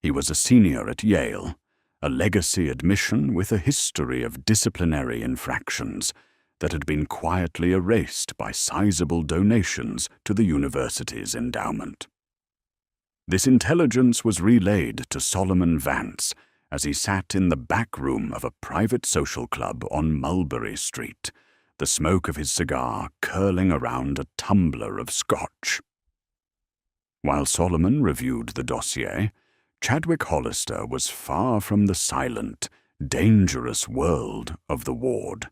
He was a senior at Yale, a legacy admission with a history of disciplinary infractions that had been quietly erased by sizable donations to the university's endowment. This intelligence was relayed to Solomon Vance as he sat in the back room of a private social club on Mulberry Street, the smoke of his cigar curling around a tumbler of scotch. While Solomon reviewed the dossier, Chadwick Hollister was far from the silent, dangerous world of the ward.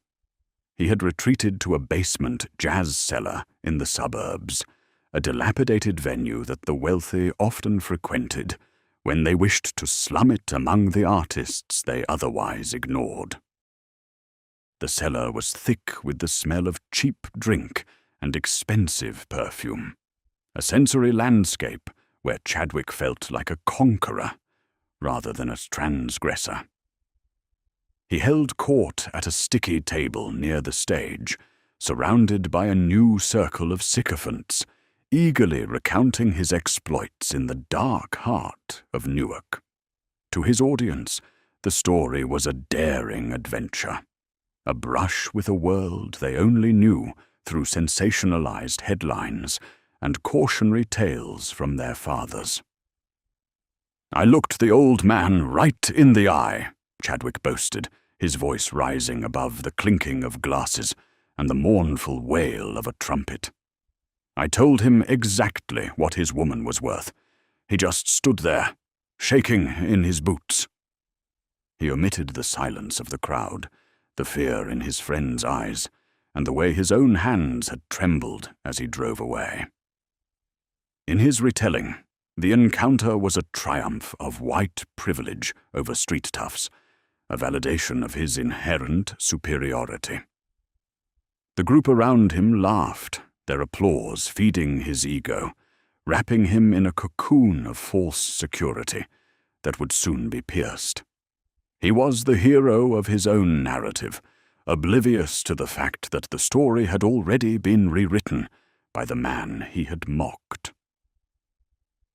He had retreated to a basement jazz cellar in the suburbs, a dilapidated venue that the wealthy often frequented when they wished to slum it among the artists they otherwise ignored. The cellar was thick with the smell of cheap drink and expensive perfume, a sensory landscape where Chadwick felt like a conqueror rather than a transgressor. He held court at a sticky table near the stage, surrounded by a new circle of sycophants, eagerly recounting his exploits in the dark heart of Newark. To his audience, the story was a daring adventure, a brush with a world they only knew through sensationalized headlines and cautionary tales from their fathers. "I looked the old man right in the eye," Chadwick boasted, his voice rising above the clinking of glasses and the mournful wail of a trumpet. "I told him exactly what his woman was worth. He just stood there, shaking in his boots." He omitted the silence of the crowd, the fear in his friend's eyes, and the way his own hands had trembled as he drove away. In his retelling, the encounter was a triumph of white privilege over street toughs, a validation of his inherent superiority. The group around him laughed, their applause feeding his ego, wrapping him in a cocoon of false security that would soon be pierced. He was the hero of his own narrative, oblivious to the fact that the story had already been rewritten by the man he had mocked.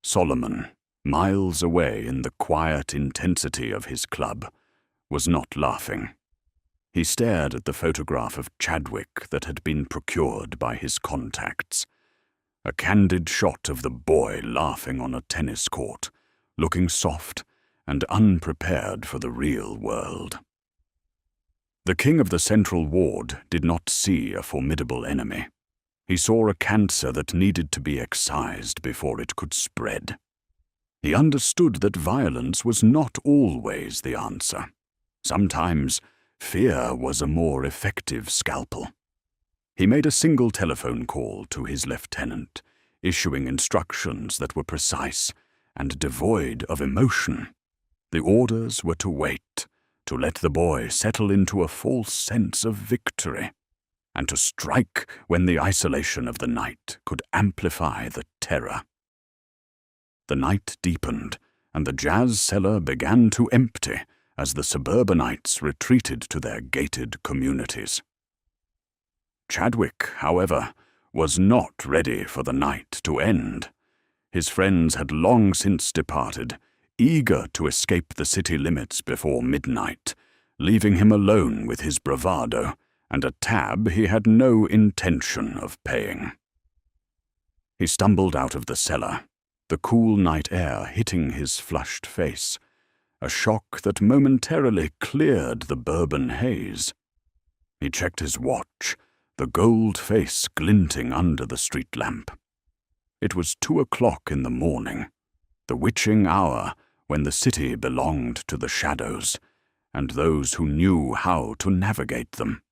Solomon, miles away in the quiet intensity of his club, was not laughing. He stared at the photograph of Chadwick that had been procured by his contacts. A candid shot of the boy laughing on a tennis court, looking soft and unprepared for the real world. The king of the Central Ward did not see a formidable enemy. He saw a cancer that needed to be excised before it could spread. He understood that violence was not always the answer. Sometimes, fear was a more effective scalpel. He made a single telephone call to his lieutenant, issuing instructions that were precise and devoid of emotion. The orders were to wait, to let the boy settle into a false sense of victory, and to strike when the isolation of the night could amplify the terror. The night deepened, and the jazz cellar began to empty as the suburbanites retreated to their gated communities. Chadwick, however, was not ready for the night to end. His friends had long since departed, eager to escape the city limits before midnight, leaving him alone with his bravado and a tab he had no intention of paying. He stumbled out of the cellar, the cool night air hitting his flushed face, a shock that momentarily cleared the bourbon haze. He checked his watch, the gold face glinting under the street lamp. It was 2:00 in the morning, the witching hour when the city belonged to the shadows and those who knew how to navigate them.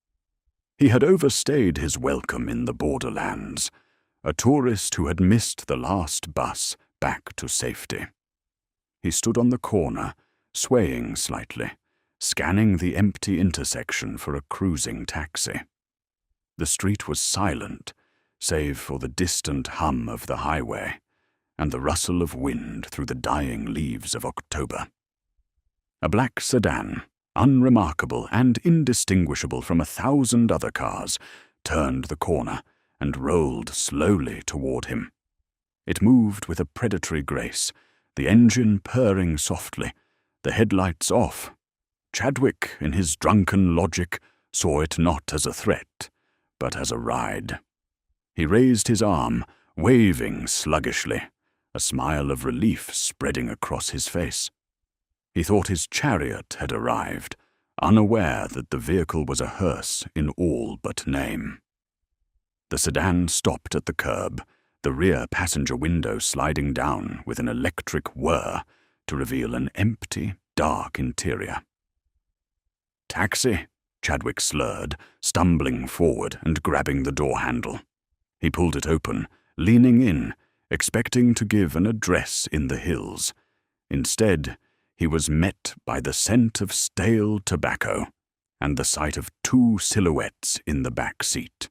He had overstayed his welcome in the borderlands, a tourist who had missed the last bus back to safety. He stood on the corner, swaying slightly, scanning the empty intersection for a cruising taxi. The street was silent, save for the distant hum of the highway and the rustle of wind through the dying leaves of October. A black sedan, unremarkable and indistinguishable from 1,000 other cars, turned the corner and rolled slowly toward him. It moved with a predatory grace, the engine purring softly, the headlights off. Chadwick, in his drunken logic, saw it not as a threat, but as a ride. He raised his arm, waving sluggishly, a smile of relief spreading across his face. He thought his chariot had arrived, unaware that the vehicle was a hearse in all but name. The sedan stopped at the curb, the rear passenger window sliding down with an electric whir to reveal an empty, dark interior. "Taxi," Chadwick slurred, stumbling forward and grabbing the door handle. He pulled it open, leaning in, expecting to give an address in the hills. Instead, he was met by the scent of stale tobacco and the sight of 2 silhouettes in the back seat.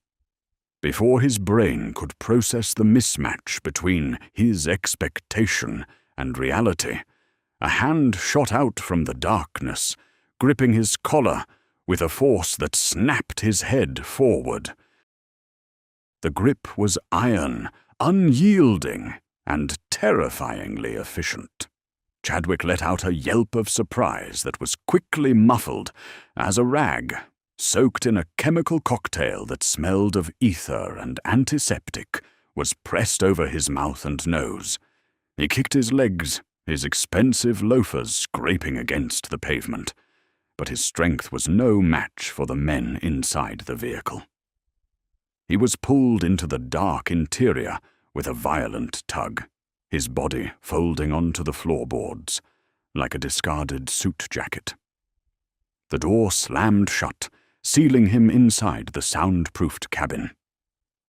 Before his brain could process the mismatch between his expectation and reality, a hand shot out from the darkness, gripping his collar with a force that snapped his head forward. The grip was iron, unyielding, and terrifyingly efficient. Chadwick let out a yelp of surprise that was quickly muffled as a rag, soaked in a chemical cocktail that smelled of ether and antiseptic, was pressed over his mouth and nose. He kicked his legs, his expensive loafers scraping against the pavement, but his strength was no match for the men inside the vehicle. He was pulled into the dark interior with a violent tug, his body folding onto the floorboards like a discarded suit jacket. The door slammed shut, sealing him inside the soundproofed cabin.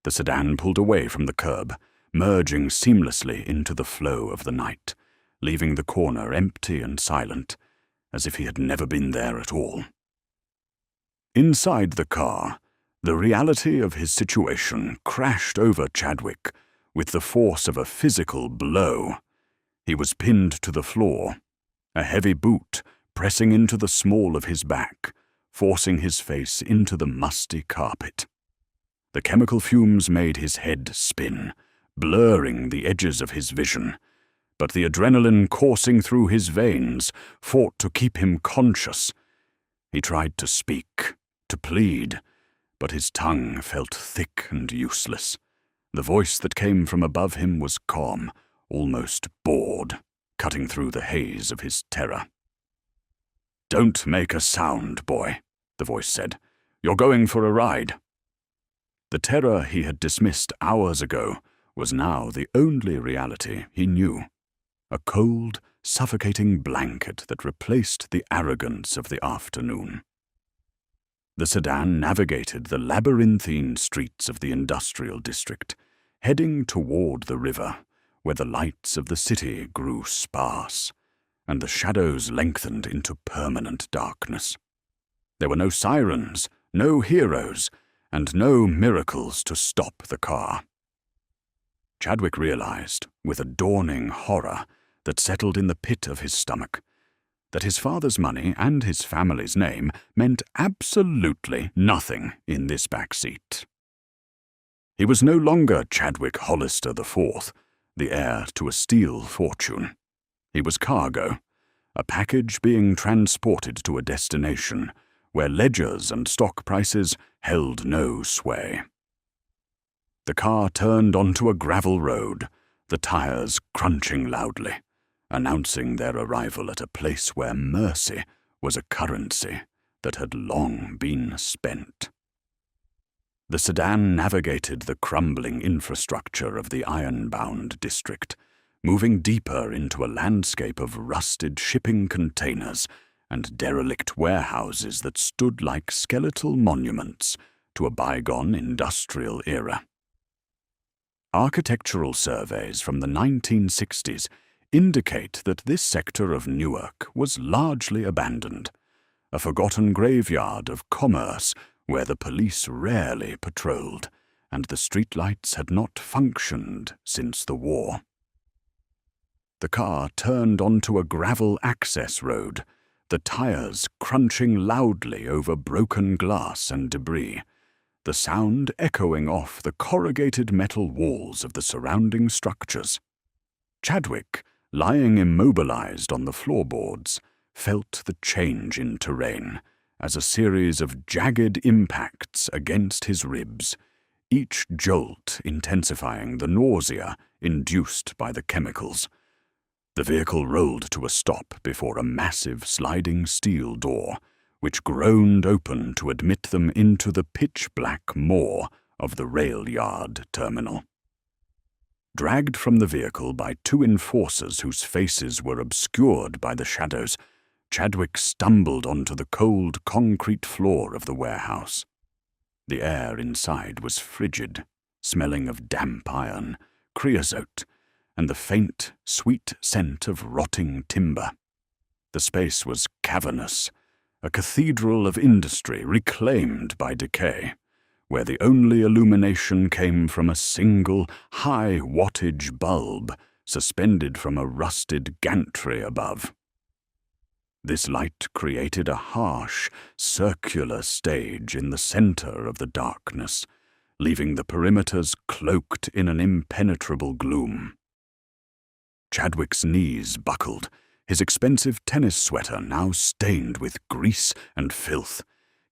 The sedan pulled away from the curb, merging seamlessly into the flow of the night, leaving the corner empty and silent, as if he had never been there at all. Inside the car, The reality of his situation crashed over Chadwick with the force of a physical blow. He was pinned to the floor, a heavy boot pressing into the small of his back, forcing his face into the musty carpet. The chemical fumes made his head spin, blurring the edges of his vision, but the adrenaline coursing through his veins fought to keep him conscious. He tried to speak, to plead, but his tongue felt thick and useless. The voice that came from above him was calm, almost bored, cutting through the haze of his terror. "Don't make a sound, boy," the voice said. "You're going for a ride." The terror he had dismissed hours ago was now the only reality he knew. A cold, suffocating blanket that replaced the arrogance of the afternoon. The sedan navigated the labyrinthine streets of the industrial district, heading toward the river, where the lights of the city grew sparse, and the shadows lengthened into permanent darkness. There were no sirens, no heroes, and no miracles to stop the car. Chadwick realized, with a dawning horror that settled in the pit of his stomach, that his father's money and his family's name meant absolutely nothing in this back seat. He was no longer Chadwick Hollister IV, the heir to a steel fortune. He was cargo, a package being transported to a destination where ledgers and stock prices held no sway. The car turned onto a gravel road, the tires crunching loudly, announcing their arrival at a place where mercy was a currency that had long been spent. The sedan navigated the crumbling infrastructure of the iron-bound district, moving deeper into a landscape of rusted shipping containers and derelict warehouses that stood like skeletal monuments to a bygone industrial era. Architectural surveys from the 1960s indicate that this sector of Newark was largely abandoned, a forgotten graveyard of commerce where the police rarely patrolled, and the streetlights had not functioned since the war. The car turned onto a gravel access road, the tires crunching loudly over broken glass and debris, the sound echoing off the corrugated metal walls of the surrounding structures. Chadwick, lying immobilized on the floorboards, felt the change in terrain as a series of jagged impacts against his ribs, each jolt intensifying the nausea induced by the chemicals. The vehicle rolled to a stop before a massive sliding steel door, which groaned open to admit them into the pitch-black maw of the rail yard terminal. Dragged from the vehicle by two enforcers whose faces were obscured by the shadows, Chadwick stumbled onto the cold concrete floor of the warehouse. The air inside was frigid, smelling of damp iron, creosote, and the faint, sweet scent of rotting timber. The space was cavernous, a cathedral of industry reclaimed by decay, where the only illumination came from a single high-wattage bulb suspended from a rusted gantry above. This light created a harsh, circular stage in the center of the darkness, leaving the perimeters cloaked in an impenetrable gloom. Chadwick's knees buckled, his expensive tennis sweater now stained with grease and filth,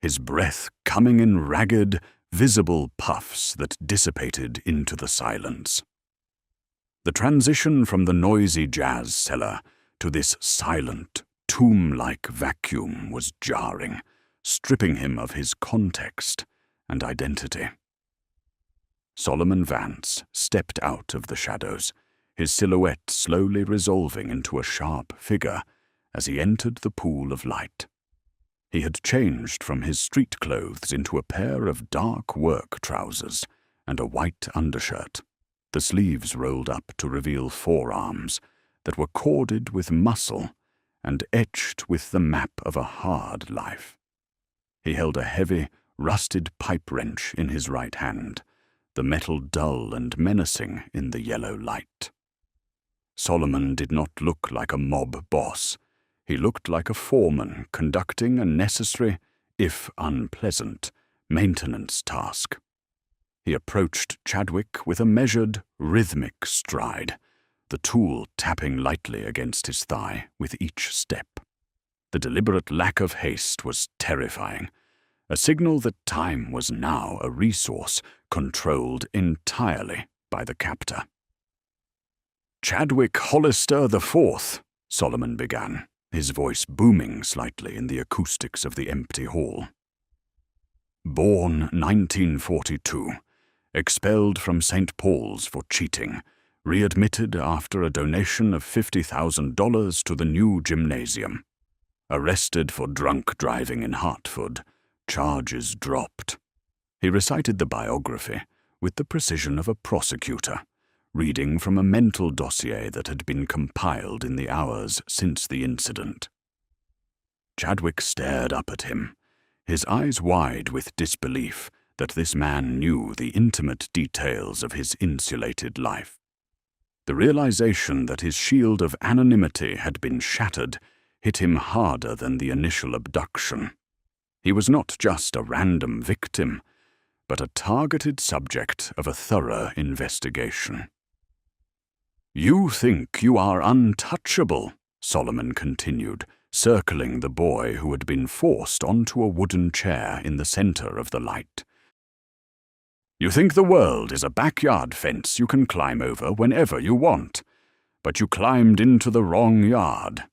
his breath coming in ragged, visible puffs that dissipated into the silence. The transition from the noisy jazz cellar to this silent, tomb-like vacuum was jarring, stripping him of his context and identity. Solomon Vance stepped out of the shadows, his silhouette slowly resolving into a sharp figure as he entered the pool of light. He had changed from his street clothes into a pair of dark work trousers and a white undershirt, the sleeves rolled up to reveal forearms that were corded with muscle and etched with the map of a hard life. He held a heavy, rusted pipe wrench in his right hand, the metal dull and menacing in the yellow light. Solomon did not look like a mob boss. He looked like a foreman conducting a necessary, if unpleasant, maintenance task. He approached Chadwick with a measured, rhythmic stride, the tool tapping lightly against his thigh with each step. The deliberate lack of haste was terrifying, a signal that time was now a resource controlled entirely by the captor. "Chadwick Hollister IV," Solomon began, his voice booming slightly in the acoustics of the empty hall. "Born 1942, expelled from St. Paul's for cheating, readmitted after a donation of $50,000 to the new gymnasium. Arrested for drunk driving in Hartford, charges dropped." He recited the biography with the precision of a prosecutor, reading from a mental dossier that had been compiled in the hours since the incident. Chadwick stared up at him, his eyes wide with disbelief that this man knew the intimate details of his insulated life. The realization that his shield of anonymity had been shattered hit him harder than the initial abduction. He was not just a random victim, but a targeted subject of a thorough investigation. "You think you are untouchable," Solomon continued, circling the boy who had been forced onto a wooden chair in the center of the light. "You think the world is a backyard fence you can climb over whenever you want, but you climbed into the wrong yard."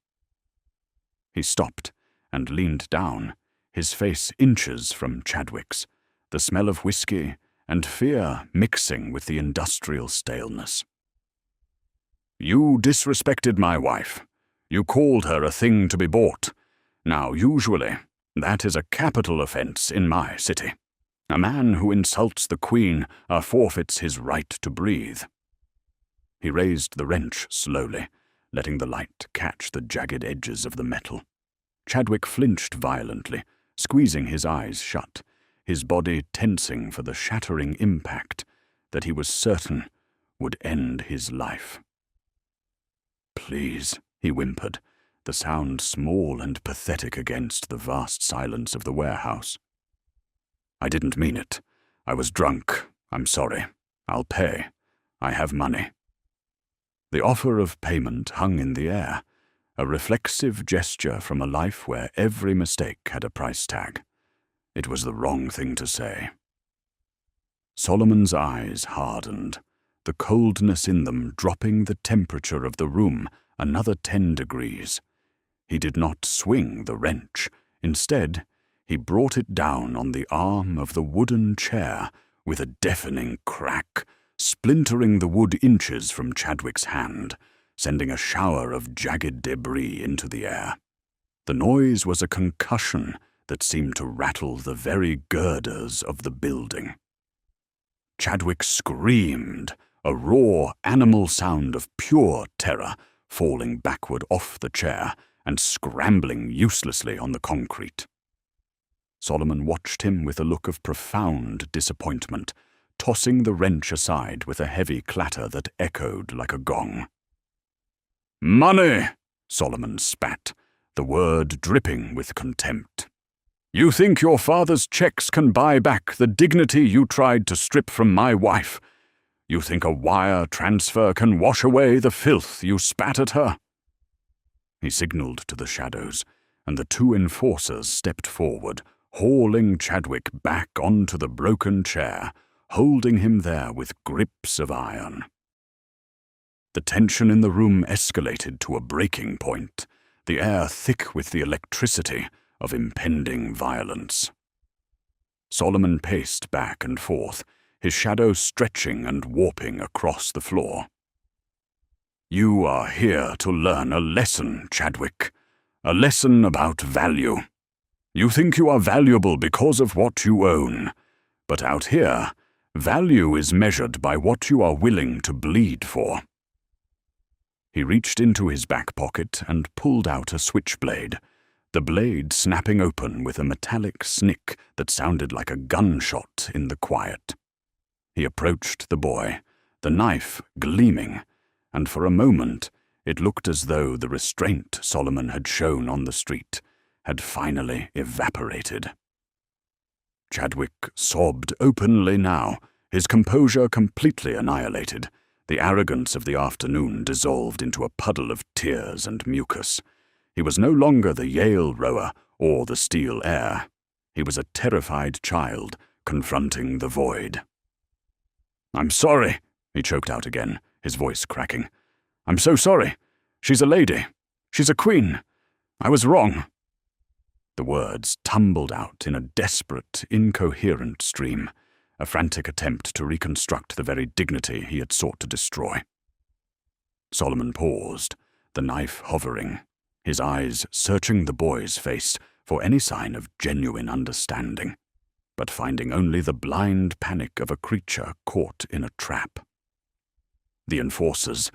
He stopped and leaned down, his face inches from Chadwick's, the smell of whiskey and fear mixing with the industrial staleness. "You disrespected my wife. You called her a thing to be bought. Now, usually, that is a capital offense in my city. A man who insults the Queen forfeits his right to breathe." He raised the wrench slowly, letting the light catch the jagged edges of the metal. Chadwick flinched violently, squeezing his eyes shut, his body tensing for the shattering impact that he was certain would end his life. "Please," he whimpered, the sound small and pathetic against the vast silence of the warehouse. "I didn't mean it. I was drunk. I'm sorry. I'll pay. I have money." The offer of payment hung in the air, a reflexive gesture from a life where every mistake had a price tag. It was the wrong thing to say. Solomon's eyes hardened, the coldness in them dropping the temperature of the room another 10 degrees. He did not swing the wrench. Instead, he brought it down on the arm of the wooden chair with a deafening crack, splintering the wood inches from Chadwick's hand, sending a shower of jagged debris into the air. The noise was a concussion that seemed to rattle the very girders of the building. Chadwick screamed, a raw animal sound of pure terror, falling backward off the chair and scrambling uselessly on the concrete. Solomon watched him with a look of profound disappointment, tossing the wrench aside with a heavy clatter that echoed like a gong. "Money!" Solomon spat, the word dripping with contempt. "You think your father's checks can buy back the dignity you tried to strip from my wife? You think a wire transfer can wash away the filth you spat at her?" He signaled to the shadows, and the two enforcers stepped forward, hauling Chadwick back onto the broken chair, holding him there with grips of iron. The tension in the room escalated to a breaking point, the air thick with the electricity of impending violence. Solomon paced back and forth, his shadow stretching and warping across the floor. "You are here to learn a lesson, Chadwick, a lesson about value. You think you are valuable because of what you own, but out here, value is measured by what you are willing to bleed for." He reached into his back pocket and pulled out a switchblade, the blade snapping open with a metallic snick that sounded like a gunshot in the quiet. He approached the boy, the knife gleaming, and for a moment it looked as though the restraint Solomon had shown on the street had finally evaporated. Chadwick sobbed openly now, his composure completely annihilated, the arrogance of the afternoon dissolved into a puddle of tears and mucus. He was no longer the Yale rower or the steel heir. He was a terrified child confronting the void. "I'm sorry," he choked out again, his voice cracking. "I'm so sorry. She's a lady. She's a queen. I was wrong." The words tumbled out in a desperate, incoherent stream, a frantic attempt to reconstruct the very dignity he had sought to destroy. Solomon paused, the knife hovering, his eyes searching the boy's face for any sign of genuine understanding, but finding only the blind panic of a creature caught in a trap. The enforcers,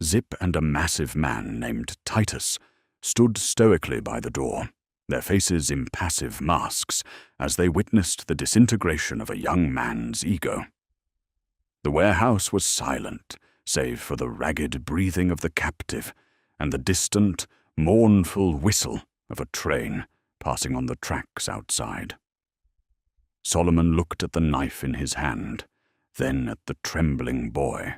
Zip and a massive man named Titus, stood stoically by the door, their faces impassive masks, as they witnessed the disintegration of a young man's ego. The warehouse was silent, save for the ragged breathing of the captive and the distant, mournful whistle of a train passing on the tracks outside. Solomon looked at the knife in his hand, then at the trembling boy,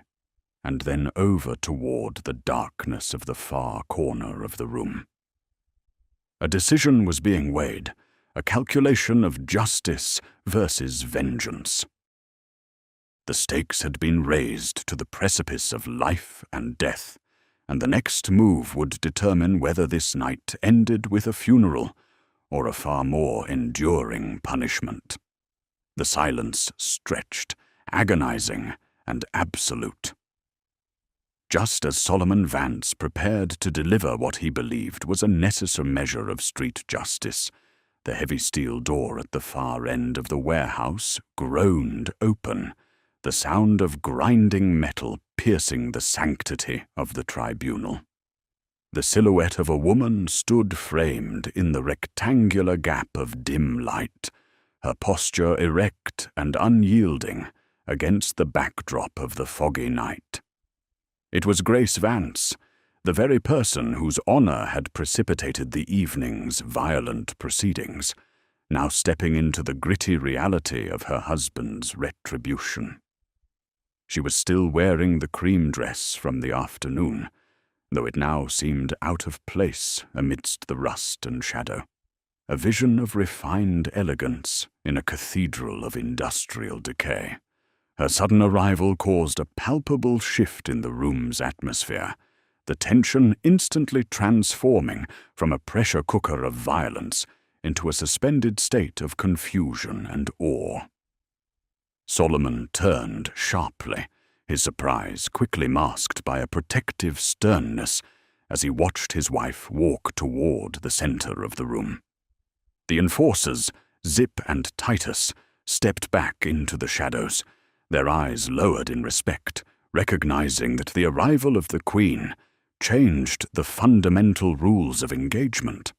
and then over toward the darkness of the far corner of the room. A decision was being weighed, a calculation of justice versus vengeance. The stakes had been raised to the precipice of life and death, and the next move would determine whether this night ended with a funeral or a far more enduring punishment. The silence stretched, agonizing and absolute. Just as Solomon Vance prepared to deliver what he believed was a necessary measure of street justice, the heavy steel door at the far end of the warehouse groaned open, the sound of grinding metal piercing the sanctity of the tribunal. The silhouette of a woman stood framed in the rectangular gap of dim light, her posture erect and unyielding against the backdrop of the foggy night. It was Grace Vance, the very person whose honor had precipitated the evening's violent proceedings, now stepping into the gritty reality of her husband's retribution. She was still wearing the cream dress from the afternoon, though it now seemed out of place amidst the rust and shadow, a vision of refined elegance in a cathedral of industrial decay. Her sudden arrival caused a palpable shift in the room's atmosphere, the tension instantly transforming from a pressure cooker of violence into a suspended state of confusion and awe. Solomon turned sharply, his surprise quickly masked by a protective sternness as he watched his wife walk toward the center of the room. The enforcers, Zip and Titus, stepped back into the shadows, their eyes lowered in respect, recognizing that the arrival of the Queen changed the fundamental rules of engagement.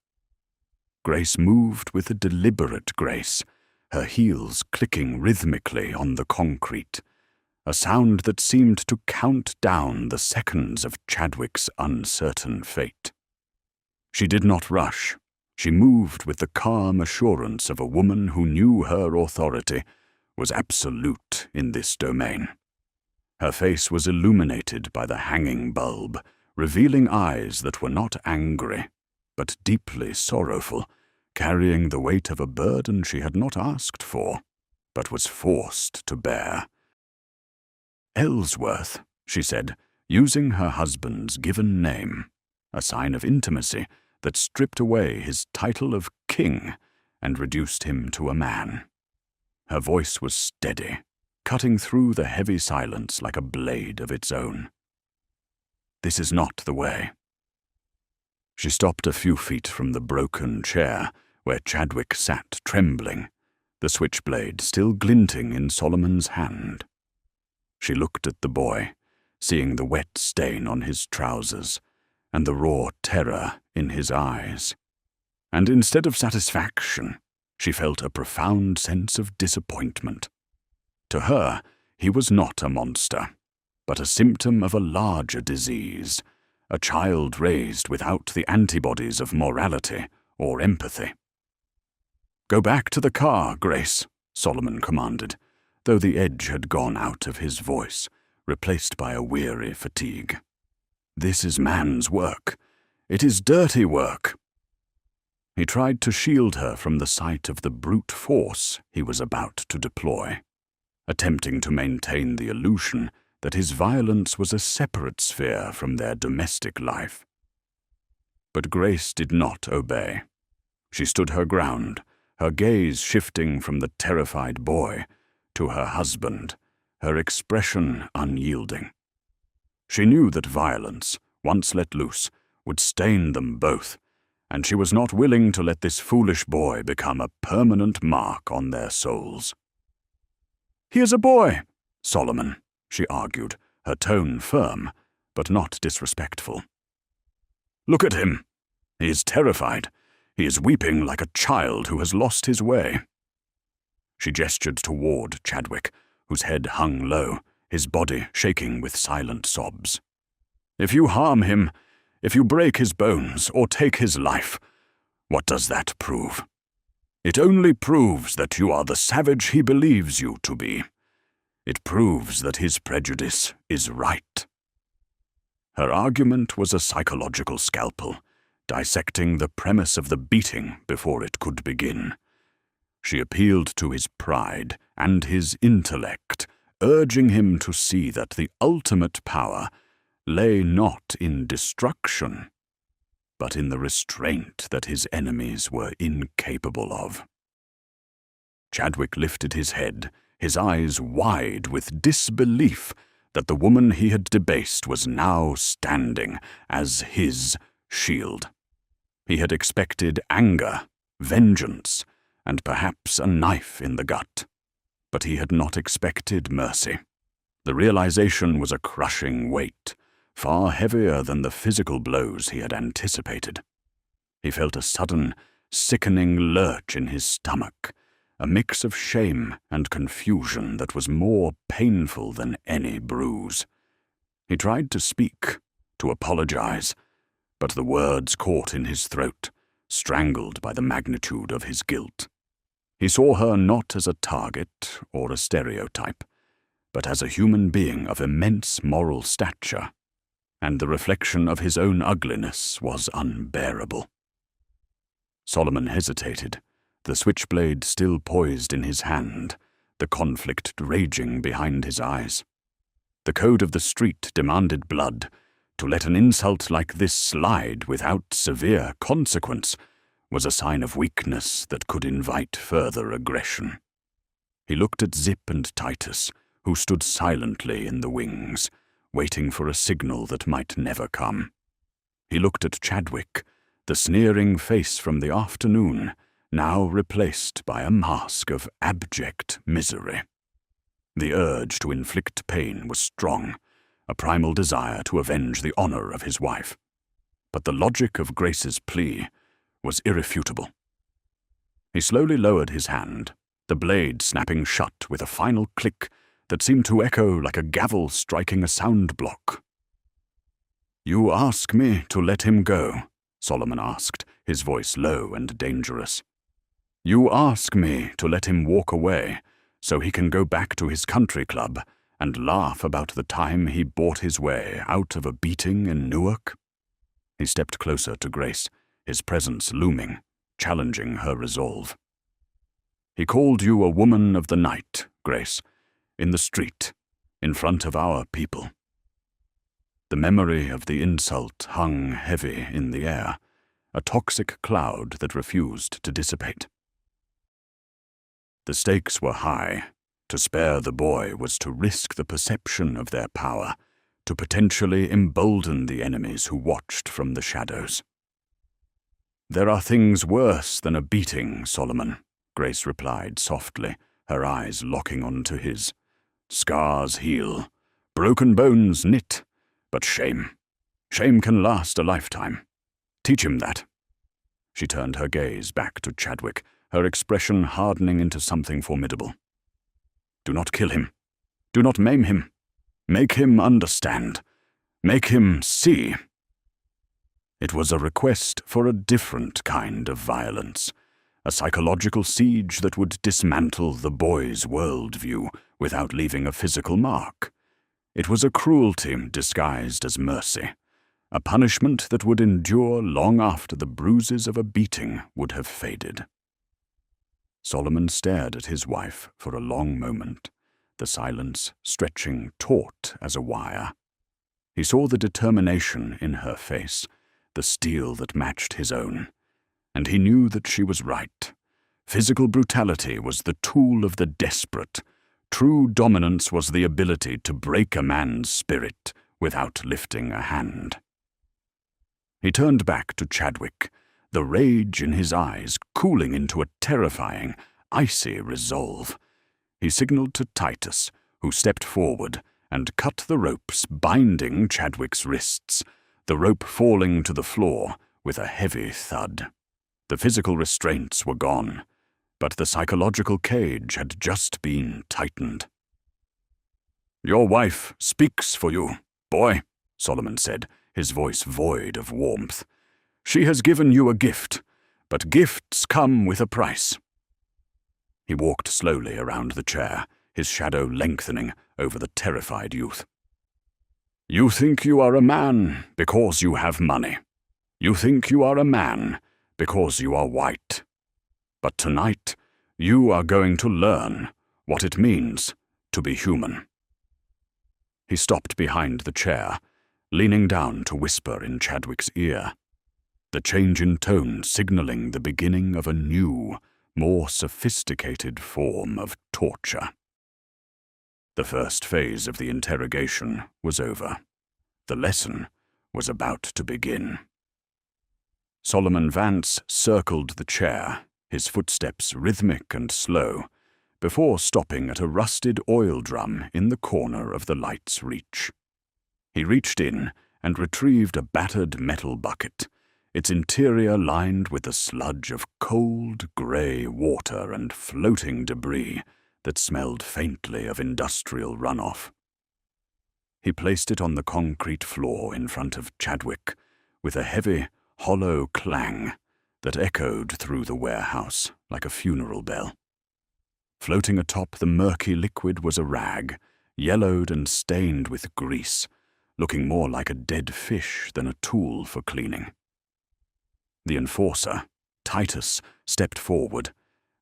Grace moved with a deliberate grace, her heels clicking rhythmically on the concrete, a sound that seemed to count down the seconds of Chadwick's uncertain fate. She did not rush. She moved with the calm assurance of a woman who knew her authority was absolute in this domain. Her face was illuminated by the hanging bulb, revealing eyes that were not angry, but deeply sorrowful, carrying the weight of a burden she had not asked for, but was forced to bear. "Ellsworth," she said, using her husband's given name, a sign of intimacy that stripped away his title of king and reduced him to a man. Her voice was steady, cutting through the heavy silence like a blade of its own. "This is not the way." She stopped a few feet from the broken chair where Chadwick sat trembling, the switchblade still glinting in Solomon's hand. She looked at the boy, seeing the wet stain on his trousers and the raw terror in his eyes. And instead of satisfaction, she felt a profound sense of disappointment. To her, he was not a monster, but a symptom of a larger disease, a child raised without the antibodies of morality or empathy. "Go back to the car, Grace," Solomon commanded, though the edge had gone out of his voice, replaced by a weary fatigue. "This is man's work. It is dirty work." He tried to shield her from the sight of the brute force he was about to deploy, attempting to maintain the illusion that his violence was a separate sphere from their domestic life. But Grace did not obey. She stood her ground, her gaze shifting from the terrified boy to her husband, her expression unyielding. She knew that violence, once let loose, would stain them both, and she was not willing to let this foolish boy become a permanent mark on their souls. "He is a boy, Solomon," she argued, her tone firm, but not disrespectful. "Look at him. He is terrified. He is weeping like a child who has lost his way." She gestured toward Chadwick, whose head hung low, his body shaking with silent sobs. "If you harm him, if you break his bones or take his life, what does that prove? It only proves that you are the savage he believes you to be. It proves that his prejudice is right." Her argument was a psychological scalpel, dissecting the premise of the beating before it could begin. She appealed to his pride and his intellect, urging him to see that the ultimate power lay not in destruction, but in the restraint that his enemies were incapable of. Chadwick lifted his head, his eyes wide with disbelief that the woman he had debased was now standing as his shield. He had expected anger, vengeance, and perhaps a knife in the gut, but he had not expected mercy. The realization was a crushing weight, far heavier than the physical blows he had anticipated. He felt a sudden, sickening lurch in his stomach, a mix of shame and confusion that was more painful than any bruise. He tried to speak, to apologize, but the words caught in his throat, strangled by the magnitude of his guilt. He saw her not as a target or a stereotype, but as a human being of immense moral stature, and the reflection of his own ugliness was unbearable. Solomon hesitated, the switchblade still poised in his hand, the conflict raging behind his eyes. The code of the street demanded blood. To let an insult like this slide without severe consequence was a sign of weakness that could invite further aggression. He looked at Zip and Titus, who stood silently in the wings, waiting for a signal that might never come. He looked at Chadwick, the sneering face from the afternoon, now replaced by a mask of abject misery. The urge to inflict pain was strong, a primal desire to avenge the honor of his wife. But the logic of Grace's plea was irrefutable. He slowly lowered his hand, the blade snapping shut with a final click that seemed to echo like a gavel striking a sound block. "You ask me to let him go?" Solomon asked, his voice low and dangerous. "You ask me to let him walk away so he can go back to his country club and laugh about the time he bought his way out of a beating in Newark?" He stepped closer to Grace, his presence looming, challenging her resolve. "He called you a woman of the night, Grace, in the street, in front of our people." The memory of the insult hung heavy in the air, a toxic cloud that refused to dissipate. The stakes were high. To spare the boy was to risk the perception of their power, to potentially embolden the enemies who watched from the shadows. "There are things worse than a beating, Solomon," Grace replied softly, her eyes locking onto his. "Scars heal, broken bones knit, but shame can last a lifetime. Teach him that." She turned her gaze back to Chadwick, her expression hardening into something formidable. "Do not kill him. Do not maim him. Make him understand. Make him see." It was a request for a different kind of violence, a psychological siege that would dismantle the boy's worldview without leaving a physical mark. It was a cruelty disguised as mercy, a punishment that would endure long after the bruises of a beating would have faded. Solomon stared at his wife for a long moment, the silence stretching taut as a wire. He saw the determination in her face, the steel that matched his own, and he knew that she was right. Physical brutality was the tool of the desperate. True dominance was the ability to break a man's spirit without lifting a hand. He turned back to Chadwick, the rage in his eyes cooling into a terrifying, icy resolve. He signaled to Titus, who stepped forward and cut the ropes binding Chadwick's wrists, the rope falling to the floor with a heavy thud. The physical restraints were gone, but the psychological cage had just been tightened. "Your wife speaks for you, boy," Solomon said, his voice void of warmth. "She has given you a gift, but gifts come with a price." He walked slowly around the chair, his shadow lengthening over the terrified youth. "You think you are a man because you have money. You think you are a man because you are white. But tonight, you are going to learn what it means to be human." He stopped behind the chair, leaning down to whisper in Chadwick's ear, the change in tone signaling the beginning of a new, more sophisticated form of torture. The first phase of the interrogation was over. The lesson was about to begin. Solomon Vance circled the chair, his footsteps rhythmic and slow, before stopping at a rusted oil drum in the corner of the light's reach. He reached in and retrieved a battered metal bucket, its interior lined with a sludge of cold, grey water and floating debris that smelled faintly of industrial runoff. He placed it on the concrete floor in front of Chadwick, with a heavy, hollow clang that echoed through the warehouse like a funeral bell. Floating atop the murky liquid was a rag, yellowed and stained with grease, looking more like a dead fish than a tool for cleaning. The enforcer, Titus, stepped forward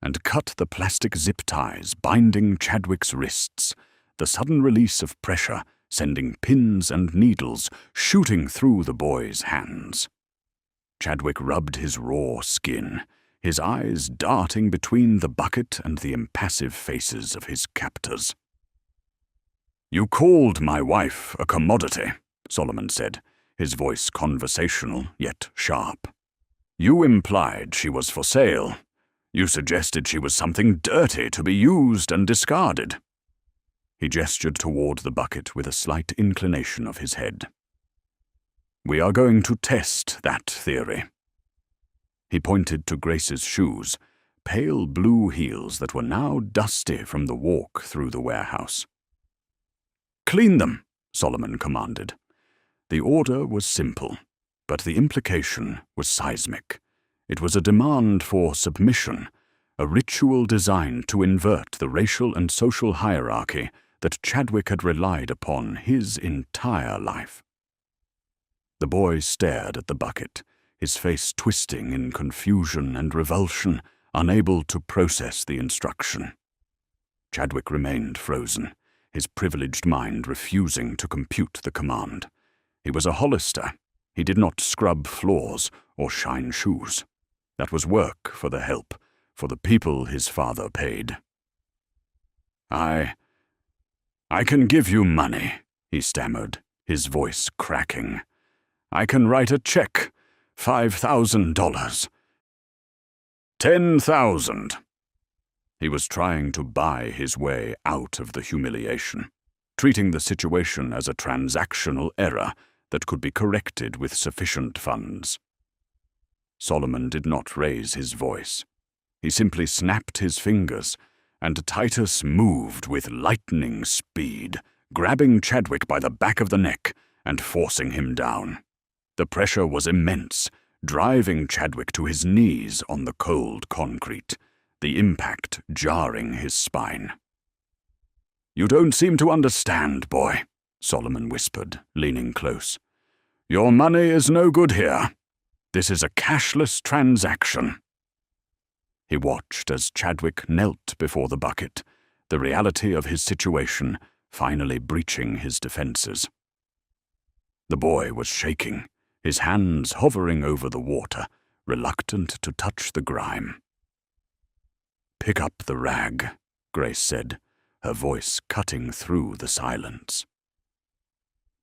and cut the plastic zip ties binding Chadwick's wrists, the sudden release of pressure sending pins and needles shooting through the boy's hands. Chadwick rubbed his raw skin, his eyes darting between the bucket and the impassive faces of his captors. "You called my wife a commodity," Solomon said, his voice conversational yet sharp. "You implied she was for sale. You suggested she was something dirty to be used and discarded." He gestured toward the bucket with a slight inclination of his head. "We are going to test that theory." He pointed to Grace's shoes, pale blue heels that were now dusty from the walk through the warehouse. "Clean them," Solomon commanded. The order was simple, but the implication was seismic. It was a demand for submission, a ritual designed to invert the racial and social hierarchy that Chadwick had relied upon his entire life. The boy stared at the bucket, his face twisting in confusion and revulsion, unable to process the instruction. Chadwick remained frozen, his privileged mind refusing to compute the command. He was a Hollister. He did not scrub floors or shine shoes. That was work for the help, for the people his father paid. I can give you money," he stammered, his voice cracking. "I can write a check, $5,000. 10,000. He was trying to buy his way out of the humiliation, treating the situation as a transactional error that could be corrected with sufficient funds. Solomon did not raise his voice. He simply snapped his fingers, and Titus moved with lightning speed, grabbing Chadwick by the back of the neck and forcing him down. The pressure was immense, driving Chadwick to his knees on the cold concrete, the impact jarring his spine. "You don't seem to understand, boy," Solomon whispered, leaning close. "Your money is no good here. This is a cashless transaction." He watched as Chadwick knelt before the bucket, the reality of his situation finally breaching his defenses. The boy was shaking, his hands hovering over the water, reluctant to touch the grime. "Pick up the rag," Grace said, her voice cutting through the silence.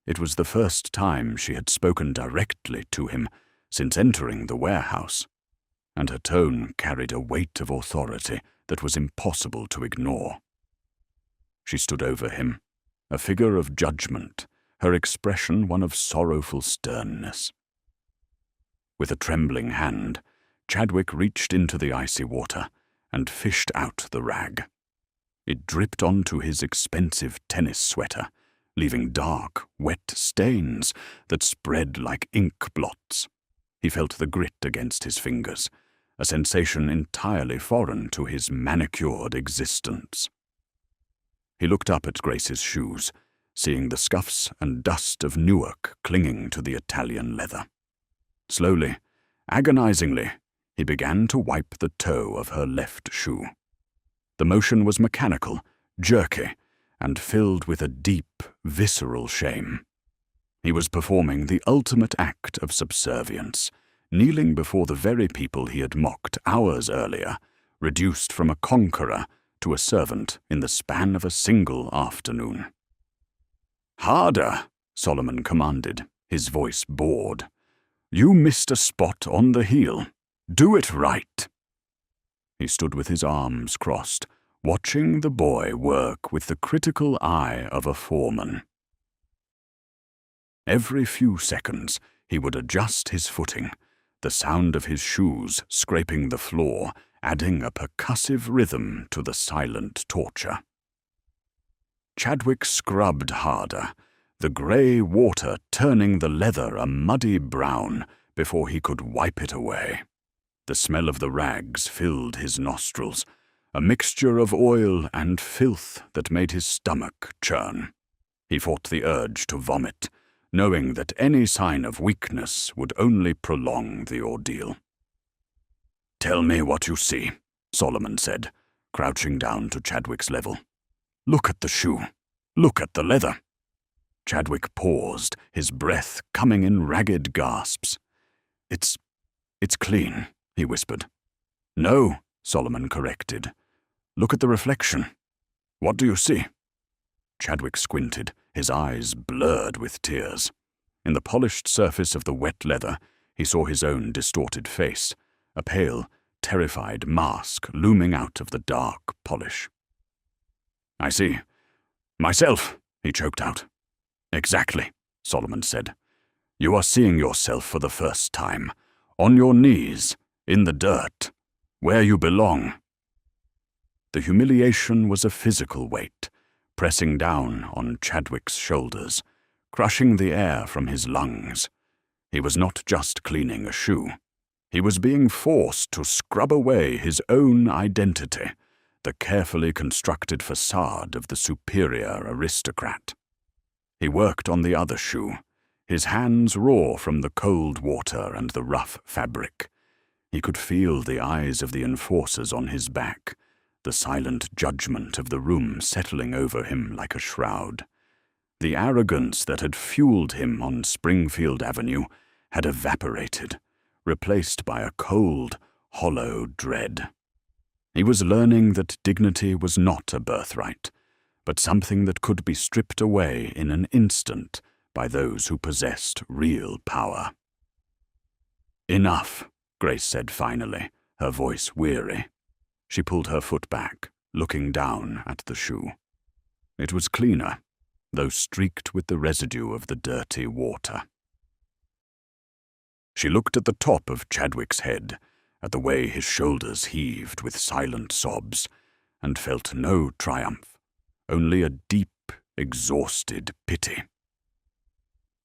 It was the first time she had spoken directly to him since entering the warehouse, and her tone carried a weight of authority that was impossible to ignore. She stood over him, a figure of judgment, her expression one of sorrowful sternness. With a trembling hand, Chadwick reached into the icy water and fished out the rag. It dripped onto his expensive tennis sweater, leaving dark, wet stains that spread like ink blots. He felt the grit against his fingers, a sensation entirely foreign to his manicured existence. He looked up at Grace's shoes, seeing the scuffs and dust of Newark clinging to the Italian leather. Slowly, agonizingly, he began to wipe the toe of her left shoe. The motion was mechanical, jerky, and filled with a deep, visceral shame. He was performing the ultimate act of subservience, kneeling before the very people he had mocked hours earlier, reduced from a conqueror to a servant in the span of a single afternoon. "Harder," Solomon commanded, his voice bored. "You missed a spot on the heel. Do it right." He stood with his arms crossed, watching the boy work with the critical eye of a foreman. Every few seconds, he would adjust his footing, the sound of his shoes scraping the floor, adding a percussive rhythm to the silent torture. Chadwick scrubbed harder, the grey water turning the leather a muddy brown before he could wipe it away. The smell of the rags filled his nostrils, a mixture of oil and filth that made his stomach churn. He fought the urge to vomit, knowing that any sign of weakness would only prolong the ordeal. "Tell me what you see," Solomon said, crouching down to Chadwick's level. "Look at the shoe. Look at the leather." Chadwick paused, his breath coming in ragged gasps. It's clean," he whispered. "No," Solomon corrected. "Look at the reflection. What do you see?" Chadwick squinted, his eyes blurred with tears. In the polished surface of the wet leather, he saw his own distorted face, a pale, terrified mask looming out of the dark polish. "I see. Myself," he choked out. "Exactly," Solomon said. "You are seeing yourself for the first time, on your knees, in the dirt, where you belong." The humiliation was a physical weight, pressing down on Chadwick's shoulders, crushing the air from his lungs. He was not just cleaning a shoe. He was being forced to scrub away his own identity, the carefully constructed facade of the superior aristocrat. He worked on the other shoe, his hands raw from the cold water and the rough fabric. He could feel the eyes of the enforcers on his back, the silent judgment of the room settling over him like a shroud. The arrogance that had fueled him on Springfield Avenue had evaporated, replaced by a cold, hollow dread. He was learning that dignity was not a birthright, but something that could be stripped away in an instant by those who possessed real power. "Enough," Grace said finally, her voice weary. She pulled her foot back, looking down at the shoe. It was cleaner, though streaked with the residue of the dirty water. She looked at the top of Chadwick's head, at the way his shoulders heaved with silent sobs, and felt no triumph, only a deep, exhausted pity.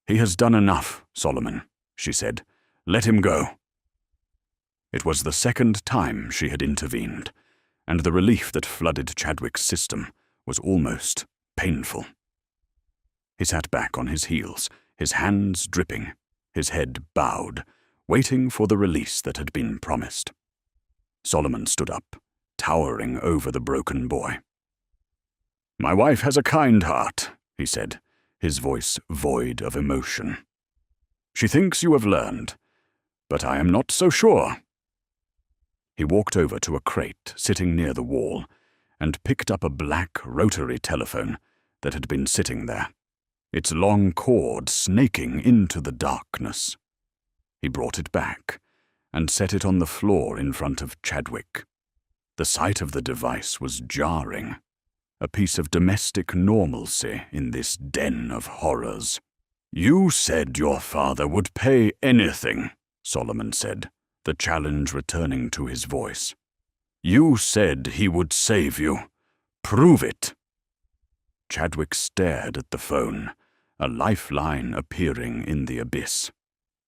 "He has done enough, Solomon," she said. "Let him go." It was the second time she had intervened, and the relief that flooded Chadwick's system was almost painful. He sat back on his heels, his hands dripping, his head bowed, waiting for the release that had been promised. Solomon stood up, towering over the broken boy. "My wife has a kind heart," he said, his voice void of emotion. "She thinks you have learned, but I am not so sure." He walked over to a crate sitting near the wall and picked up a black rotary telephone that had been sitting there, its long cord snaking into the darkness. He brought it back and set it on the floor in front of Chadwick. The sight of the device was jarring, a piece of domestic normalcy in this den of horrors. "You said your father would pay anything," Solomon said, the challenge returning to his voice. "You said he would save you. Prove it." Chadwick stared at the phone, a lifeline appearing in the abyss.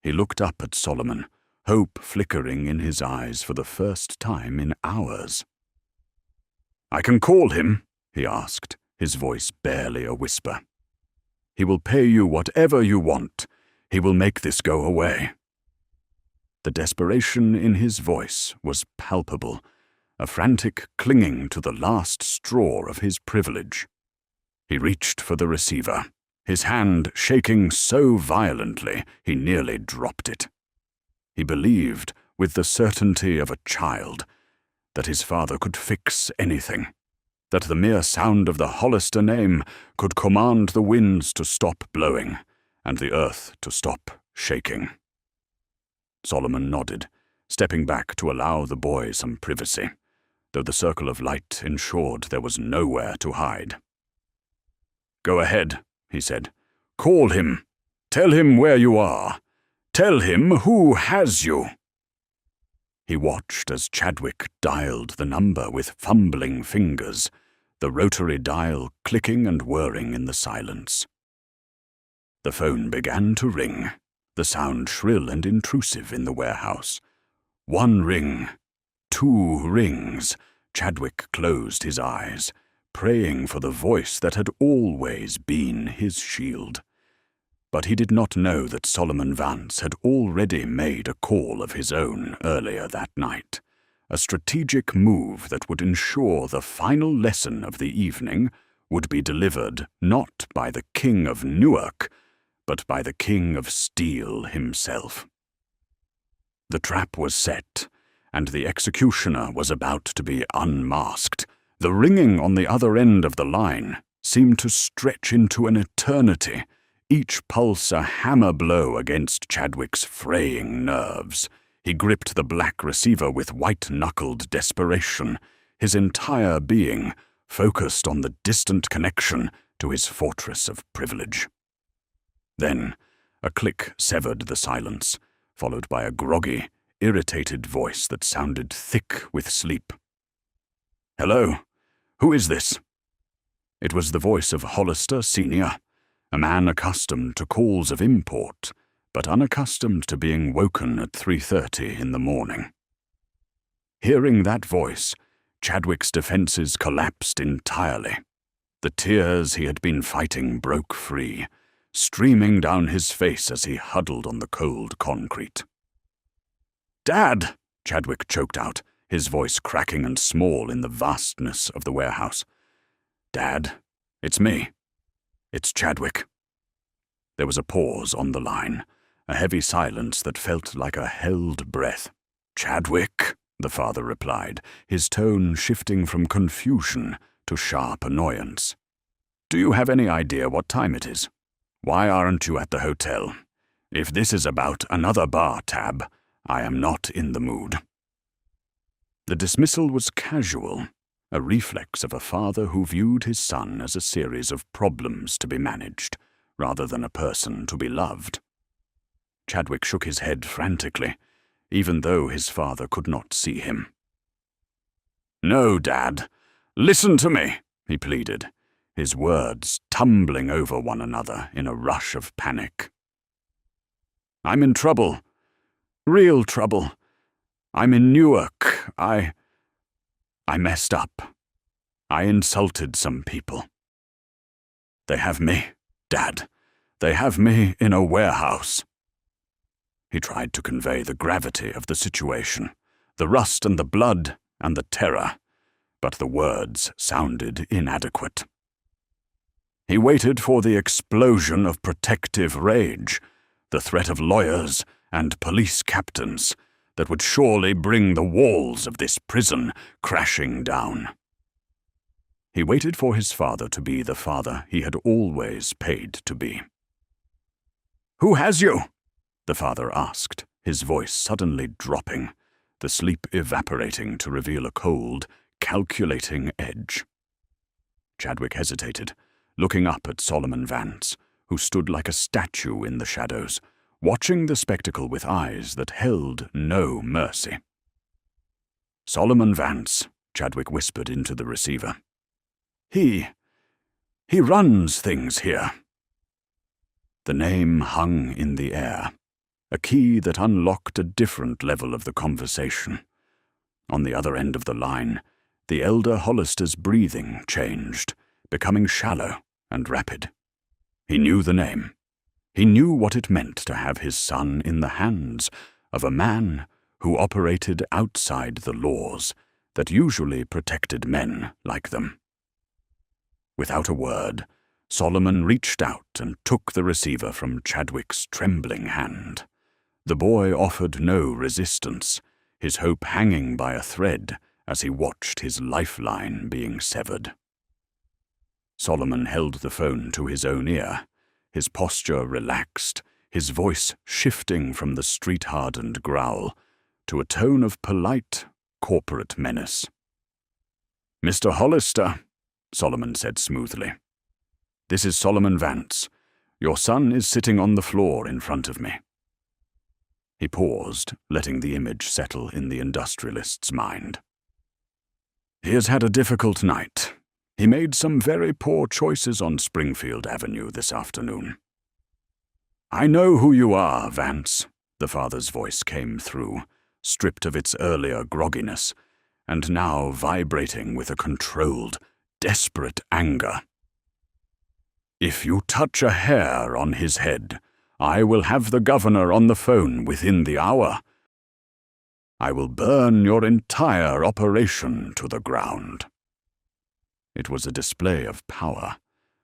He looked up at Solomon, hope flickering in his eyes for the first time in hours. "I can call him?" he asked, his voice barely a whisper. "He will pay you whatever you want. He will make this go away." The desperation in his voice was palpable, a frantic clinging to the last straw of his privilege. He reached for the receiver, his hand shaking so violently he nearly dropped it. He believed, with the certainty of a child, that his father could fix anything, that the mere sound of the Hollister name could command the winds to stop blowing and the earth to stop shaking. Solomon nodded, stepping back to allow the boy some privacy, though the circle of light ensured there was nowhere to hide. "Go ahead," he said. "Call him. Tell him where you are. Tell him who has you." He watched as Chadwick dialed the number with fumbling fingers, the rotary dial clicking and whirring in the silence. The phone began to ring, the sound shrill and intrusive in the warehouse. One ring, two rings. Chadwick closed his eyes, praying for the voice that had always been his shield. But he did not know that Solomon Vance had already made a call of his own earlier that night, a strategic move that would ensure the final lesson of the evening would be delivered not by the King of Newark, but by the King of Steel himself. The trap was set, and the executioner was about to be unmasked. The ringing on the other end of the line seemed to stretch into an eternity, each pulse a hammer blow against Chadwick's fraying nerves. He gripped the black receiver with white-knuckled desperation, his entire being focused on the distant connection to his fortress of privilege. Then, a click severed the silence, followed by a groggy, irritated voice that sounded thick with sleep. "Hello? Who is this?" It was the voice of Hollister Sr., a man accustomed to calls of import, but unaccustomed to being woken at 3:30 in the morning. Hearing that voice, Chadwick's defenses collapsed entirely. The tears he had been fighting broke free, streaming down his face as he huddled on the cold concrete. "Dad!" Chadwick choked out, his voice cracking and small in the vastness of the warehouse. "Dad, it's me. It's Chadwick." There was a pause on the line, a heavy silence that felt like a held breath. "Chadwick," the father replied, his tone shifting from confusion to sharp annoyance. "Do you have any idea what time it is? Why aren't you at the hotel? If this is about another bar tab, I am not in the mood." The dismissal was casual, a reflex of a father who viewed his son as a series of problems to be managed, rather than a person to be loved. Chadwick shook his head frantically, even though his father could not see him. "No, Dad. Listen to me," he pleaded, his words tumbling over one another in a rush of panic. "I'm in trouble. Real trouble. I'm in Newark. I messed up. I insulted some people. They have me, Dad. They have me in a warehouse." He tried to convey the gravity of the situation, the rust and the blood and the terror, but the words sounded inadequate. He waited for the explosion of protective rage, the threat of lawyers and police captains that would surely bring the walls of this prison crashing down. He waited for his father to be the father he had always paid to be. "Who has you?" the father asked, his voice suddenly dropping, the sleep evaporating to reveal a cold, calculating edge. Chadwick hesitated, looking up at Solomon Vance, who stood like a statue in the shadows, watching the spectacle with eyes that held no mercy. "Solomon Vance," Chadwick whispered into the receiver. He runs things here." The name hung in the air, a key that unlocked a different level of the conversation. On the other end of the line, the elder Hollister's breathing changed, becoming shallow and rapid. He knew the name. He knew what it meant to have his son in the hands of a man who operated outside the laws that usually protected men like them. Without a word, Solomon reached out and took the receiver from Chadwick's trembling hand. The boy offered no resistance, his hope hanging by a thread as he watched his lifeline being severed. Solomon held the phone to his own ear, his posture relaxed, his voice shifting from the street-hardened growl to a tone of polite, corporate menace. "Mr. Hollister," Solomon said smoothly. "This is Solomon Vance. Your son is sitting on the floor in front of me." He paused, letting the image settle in the industrialist's mind. "He has had a difficult night. He made some very poor choices on Springfield Avenue this afternoon." "I know who you are, Vance," the father's voice came through, stripped of its earlier grogginess, and now vibrating with a controlled, desperate anger. "If you touch a hair on his head, I will have the governor on the phone within the hour. I will burn your entire operation to the ground." It was a display of power,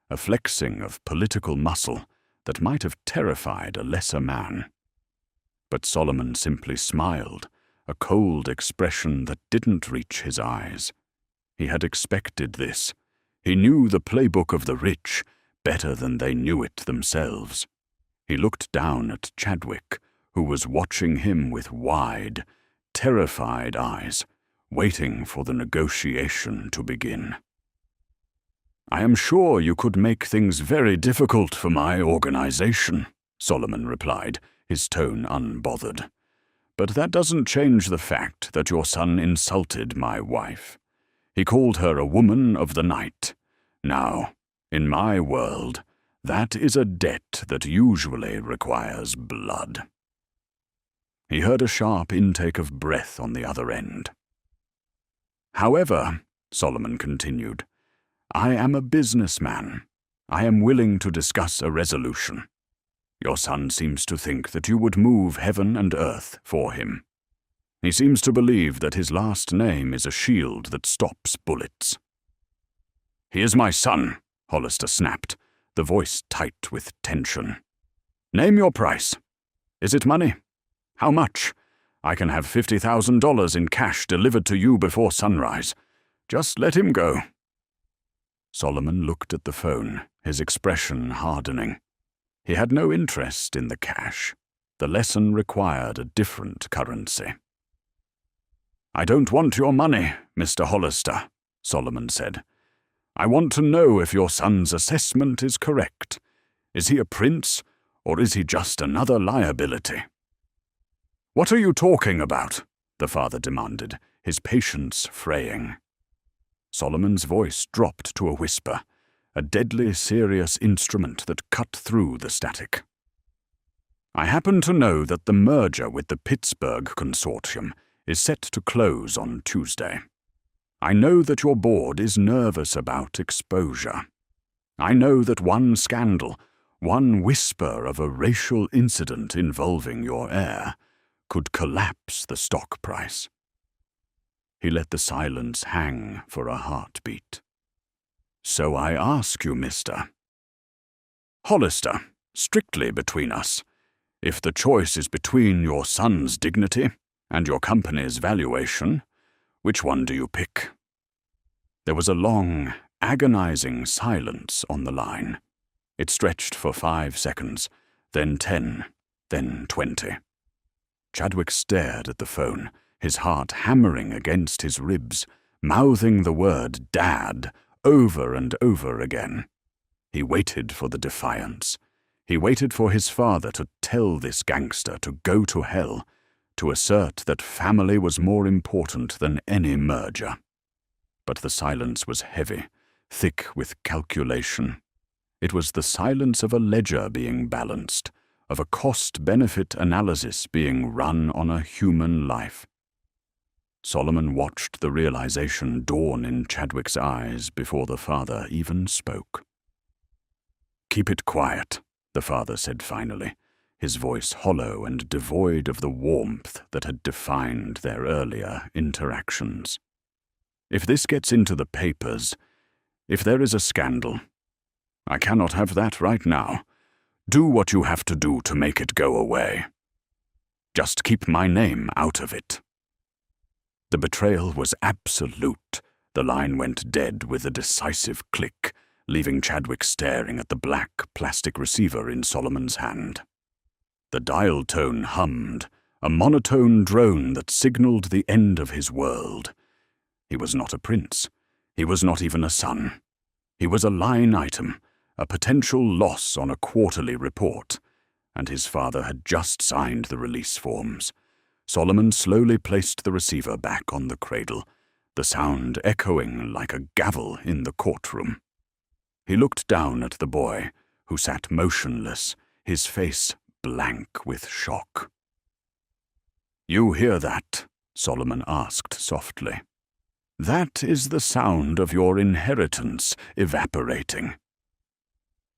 a flexing of political muscle that might have terrified a lesser man. But Solomon simply smiled, a cold expression that didn't reach his eyes. He had expected this. He knew the playbook of the rich better than they knew it themselves. He looked down at Chadwick, who was watching him with wide, terrified eyes, waiting for the negotiation to begin. "I am sure you could make things very difficult for my organization," Solomon replied, his tone unbothered. "But that doesn't change the fact that your son insulted my wife. He called her a woman of the night. Now, in my world, that is a debt that usually requires blood." He heard a sharp intake of breath on the other end. "However," Solomon continued, "I am a businessman. I am willing to discuss a resolution. Your son seems to think that you would move heaven and earth for him. He seems to believe that his last name is a shield that stops bullets." "He is my son," Hollister snapped, the voice tight with tension. "Name your price. Is it money? How much? I can have $50,000 in cash delivered to you before sunrise. Just let him go." Solomon looked at the phone, his expression hardening. He had no interest in the cash. The lesson required a different currency. "I don't want your money, Mr. Hollister," Solomon said. "I want to know if your son's assessment is correct. Is he a prince or is he just another liability?" "What are you talking about?" the father demanded, his patience fraying. Solomon's voice dropped to a whisper, a deadly serious instrument that cut through the static. "I happen to know that the merger with the Pittsburgh Consortium is set to close on Tuesday. I know that your board is nervous about exposure. I know that one scandal, one whisper of a racial incident involving your heir, could collapse the stock price." He let the silence hang for a heartbeat. "So I ask you, Mr. Hollister, strictly between us, if the choice is between your son's dignity and your company's valuation, which one do you pick?" There was a long, agonizing silence on the line. It stretched for 5 seconds, then 10, then 20. Chadwick stared at the phone, his heart hammering against his ribs, mouthing the word "Dad" over and over again. He waited for the defiance. He waited for his father to tell this gangster to go to hell, to assert that family was more important than any merger. But the silence was heavy, thick with calculation. It was the silence of a ledger being balanced, of a cost-benefit analysis being run on a human life. Solomon watched the realization dawn in Chadwick's eyes before the father even spoke. "Keep it quiet," the father said finally, his voice hollow and devoid of the warmth that had defined their earlier interactions. "If this gets into the papers, if there is a scandal, I cannot have that right now. Do what you have to do to make it go away. Just keep my name out of it." The betrayal was absolute. The line went dead with a decisive click, leaving Chadwick staring at the black plastic receiver in Solomon's hand. The dial tone hummed, a monotone drone that signaled the end of his world. He was not a prince. He was not even a son. He was a line item, a potential loss on a quarterly report, and his father had just signed the release forms. Solomon slowly placed the receiver back on the cradle, the sound echoing like a gavel in the courtroom. He looked down at the boy, who sat motionless, his face blank with shock. "You hear that?" Solomon asked softly. "That is the sound of your inheritance evaporating."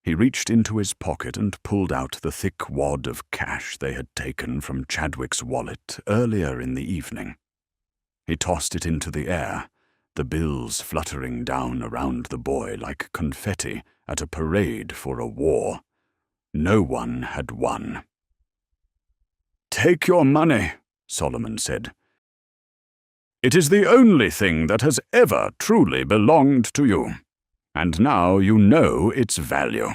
He reached into his pocket and pulled out the thick wad of cash they had taken from Chadwick's wallet earlier in the evening. He tossed it into the air, the bills fluttering down around the boy like confetti at a parade for a war. No one had won. "Take your money," Solomon said. "It is the only thing that has ever truly belonged to you, and now you know its value."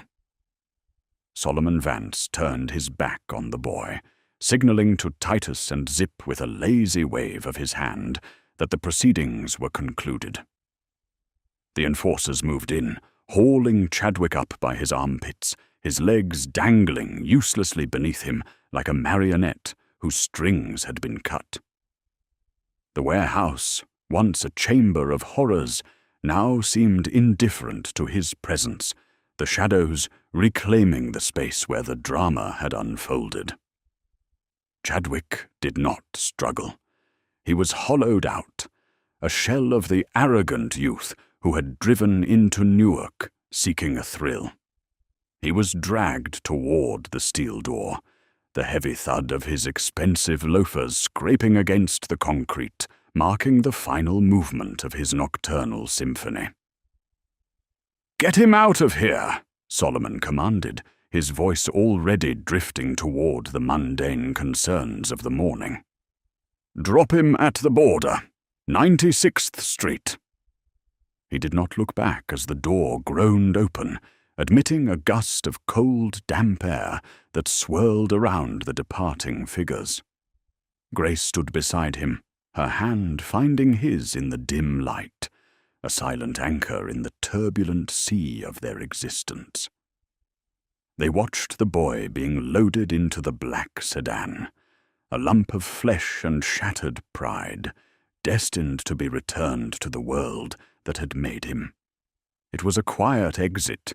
Solomon Vance turned his back on the boy, signaling to Titus and Zip with a lazy wave of his hand that the proceedings were concluded. The enforcers moved in, hauling Chadwick up by his armpits, his legs dangling uselessly beneath him like a marionette whose strings had been cut. The warehouse, once a chamber of horrors, now seemed indifferent to his presence, the shadows reclaiming the space where the drama had unfolded. Chadwick did not struggle. He was hollowed out, a shell of the arrogant youth who had driven into Newark, seeking a thrill. He was dragged toward the steel door, the heavy thud of his expensive loafers scraping against the concrete, marking the final movement of his nocturnal symphony. "Get him out of here," Solomon commanded, his voice already drifting toward the mundane concerns of the morning. "Drop him at the border, 96th Street." He did not look back as the door groaned open, admitting a gust of cold, damp air that swirled around the departing figures. Grace stood beside him, her hand finding his in the dim light, a silent anchor in the turbulent sea of their existence. They watched the boy being loaded into the black sedan, a lump of flesh and shattered pride, destined to be returned to the world that had made him. It was a quiet exit,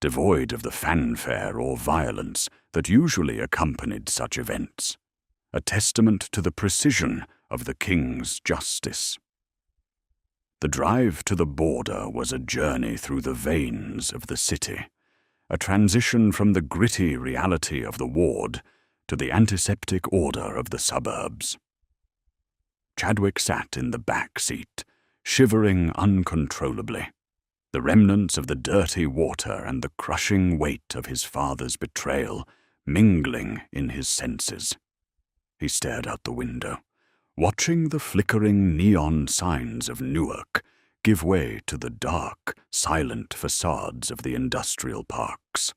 devoid of the fanfare or violence that usually accompanied such events, a testament to the precision of the king's justice. The drive to the border was a journey through the veins of the city, a transition from the gritty reality of the ward to the antiseptic order of the suburbs. Chadwick sat in the back seat, shivering uncontrollably, the remnants of the dirty water and the crushing weight of his father's betrayal mingling in his senses. He stared out the window, watching the flickering neon signs of Newark give way to the dark, silent facades of the industrial parks.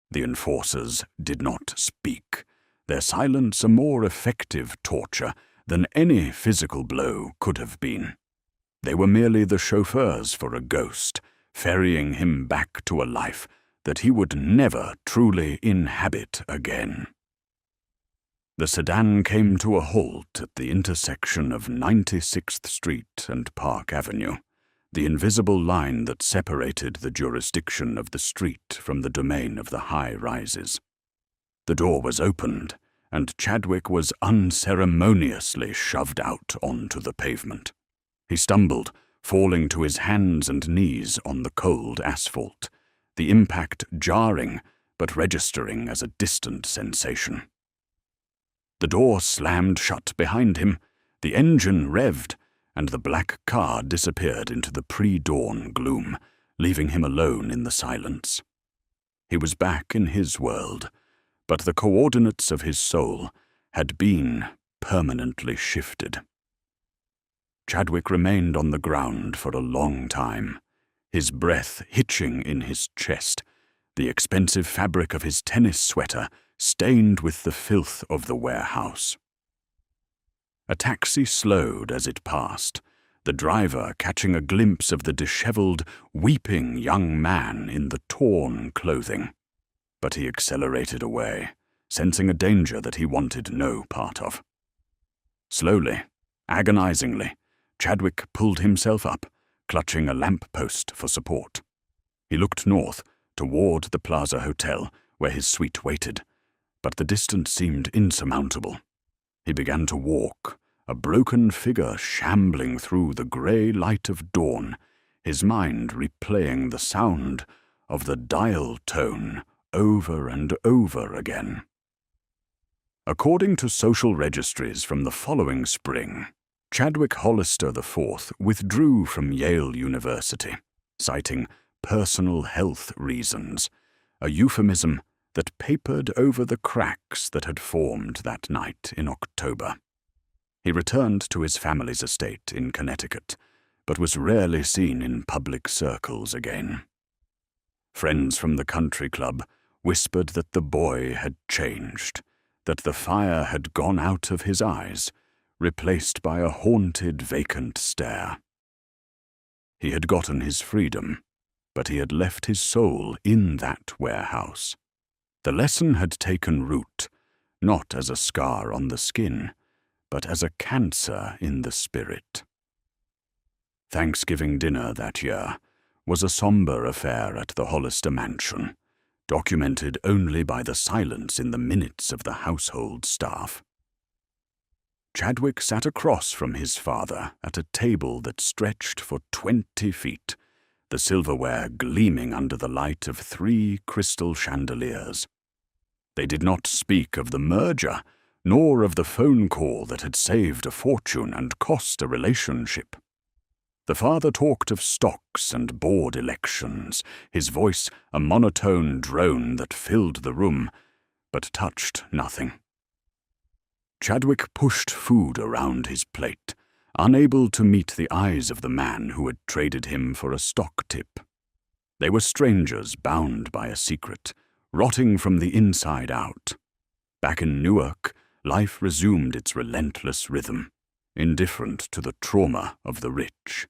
The enforcers did not speak, their silence a more effective torture than any physical blow could have been. They were merely the chauffeurs for a ghost, ferrying him back to a life that he would never truly inhabit again. The sedan came to a halt at the intersection of 96th Street and Park Avenue, the invisible line that separated the jurisdiction of the street from the domain of the high-rises. The door was opened, and Chadwick was unceremoniously shoved out onto the pavement. He stumbled, falling to his hands and knees on the cold asphalt, the impact jarring but registering as a distant sensation. The door slammed shut behind him, the engine revved, and the black car disappeared into the pre-dawn gloom, leaving him alone in the silence. He was back in his world, but the coordinates of his soul had been permanently shifted. Chadwick remained on the ground for a long time, his breath hitching in his chest, the expensive fabric of his tennis sweater stained with the filth of the warehouse. A taxi slowed as it passed, the driver catching a glimpse of the disheveled, weeping young man in the torn clothing. But he accelerated away, sensing a danger that he wanted no part of. Slowly, agonizingly, Chadwick pulled himself up, clutching a lamp-post for support. He looked north, toward the Plaza Hotel, where his suite waited, but the distance seemed insurmountable. He began to walk, a broken figure shambling through the grey light of dawn, his mind replaying the sound of the dial tone over and over again. According to social registries from the following spring, Chadwick Hollister IV withdrew from Yale University, citing personal health reasons, a euphemism that papered over the cracks that had formed that night in October. He returned to his family's estate in Connecticut, but was rarely seen in public circles again. Friends from the country club whispered that the boy had changed, that the fire had gone out of his eyes, replaced by a haunted, vacant stare. He had gotten his freedom, but he had left his soul in that warehouse. The lesson had taken root, not as a scar on the skin, but as a cancer in the spirit. Thanksgiving dinner that year was a somber affair at the Hollister mansion, documented only by the silence in the minutes of the household staff. Chadwick sat across from his father at a table that stretched for 20 feet, the silverware gleaming under the light of 3 crystal chandeliers. They did not speak of the merger, nor of the phone call that had saved a fortune and cost a relationship. The father talked of stocks and board elections, his voice a monotone drone that filled the room, but touched nothing. Chadwick pushed food around his plate, unable to meet the eyes of the man who had traded him for a stock tip. They were strangers bound by a secret, rotting from the inside out. Back in Newark, life resumed its relentless rhythm, indifferent to the trauma of the rich.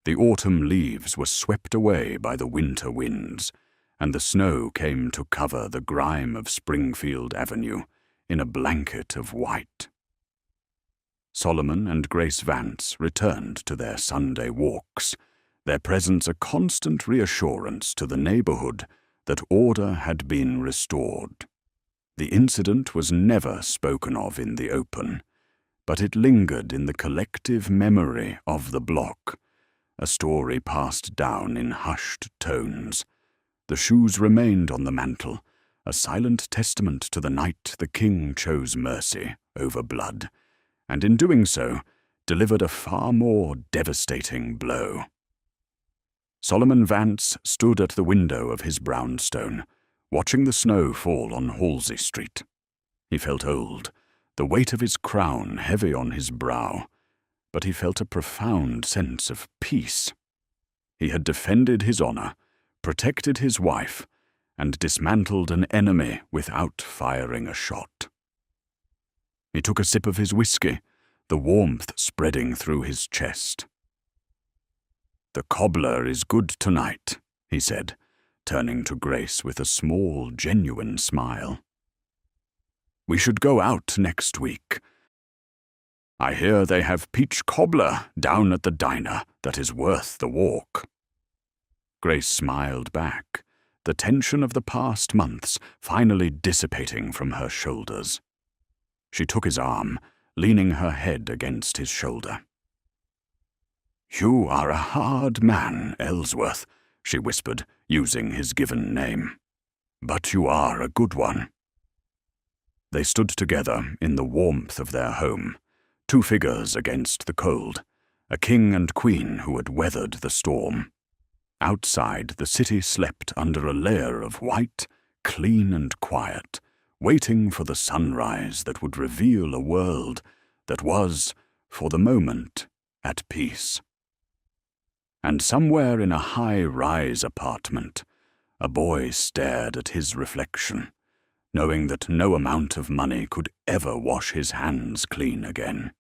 The autumn leaves were swept away by the winter winds, and the snow came to cover the grime of Springfield Avenue in a blanket of white. Solomon and Grace Vance returned to their Sunday walks, their presence a constant reassurance to the neighborhood that order had been restored. The incident was never spoken of in the open, but it lingered in the collective memory of the block, a story passed down in hushed tones. The shoes remained on the mantel, a silent testament to the night the king chose mercy over blood, and in doing so, delivered a far more devastating blow. Solomon Vance stood at the window of his brownstone, watching the snow fall on Halsey Street. He felt old, the weight of his crown heavy on his brow, but he felt a profound sense of peace. He had defended his honor, protected his wife, and dismantled an enemy without firing a shot. He took a sip of his whiskey, the warmth spreading through his chest. "The cobbler is good tonight," he said, turning to Grace with a small, genuine smile. "We should go out next week. I hear they have peach cobbler down at the diner that is worth the walk." Grace smiled back, the tension of the past months finally dissipating from her shoulders. She took his arm, leaning her head against his shoulder. "You are a hard man, Ellsworth," she whispered, using his given name. "But you are a good one." They stood together in the warmth of their home, two figures against the cold, a king and queen who had weathered the storm. Outside, the city slept under a layer of white, clean and quiet, waiting for the sunrise that would reveal a world that was, for the moment, at peace. And somewhere in a high-rise apartment, a boy stared at his reflection, knowing that no amount of money could ever wash his hands clean again.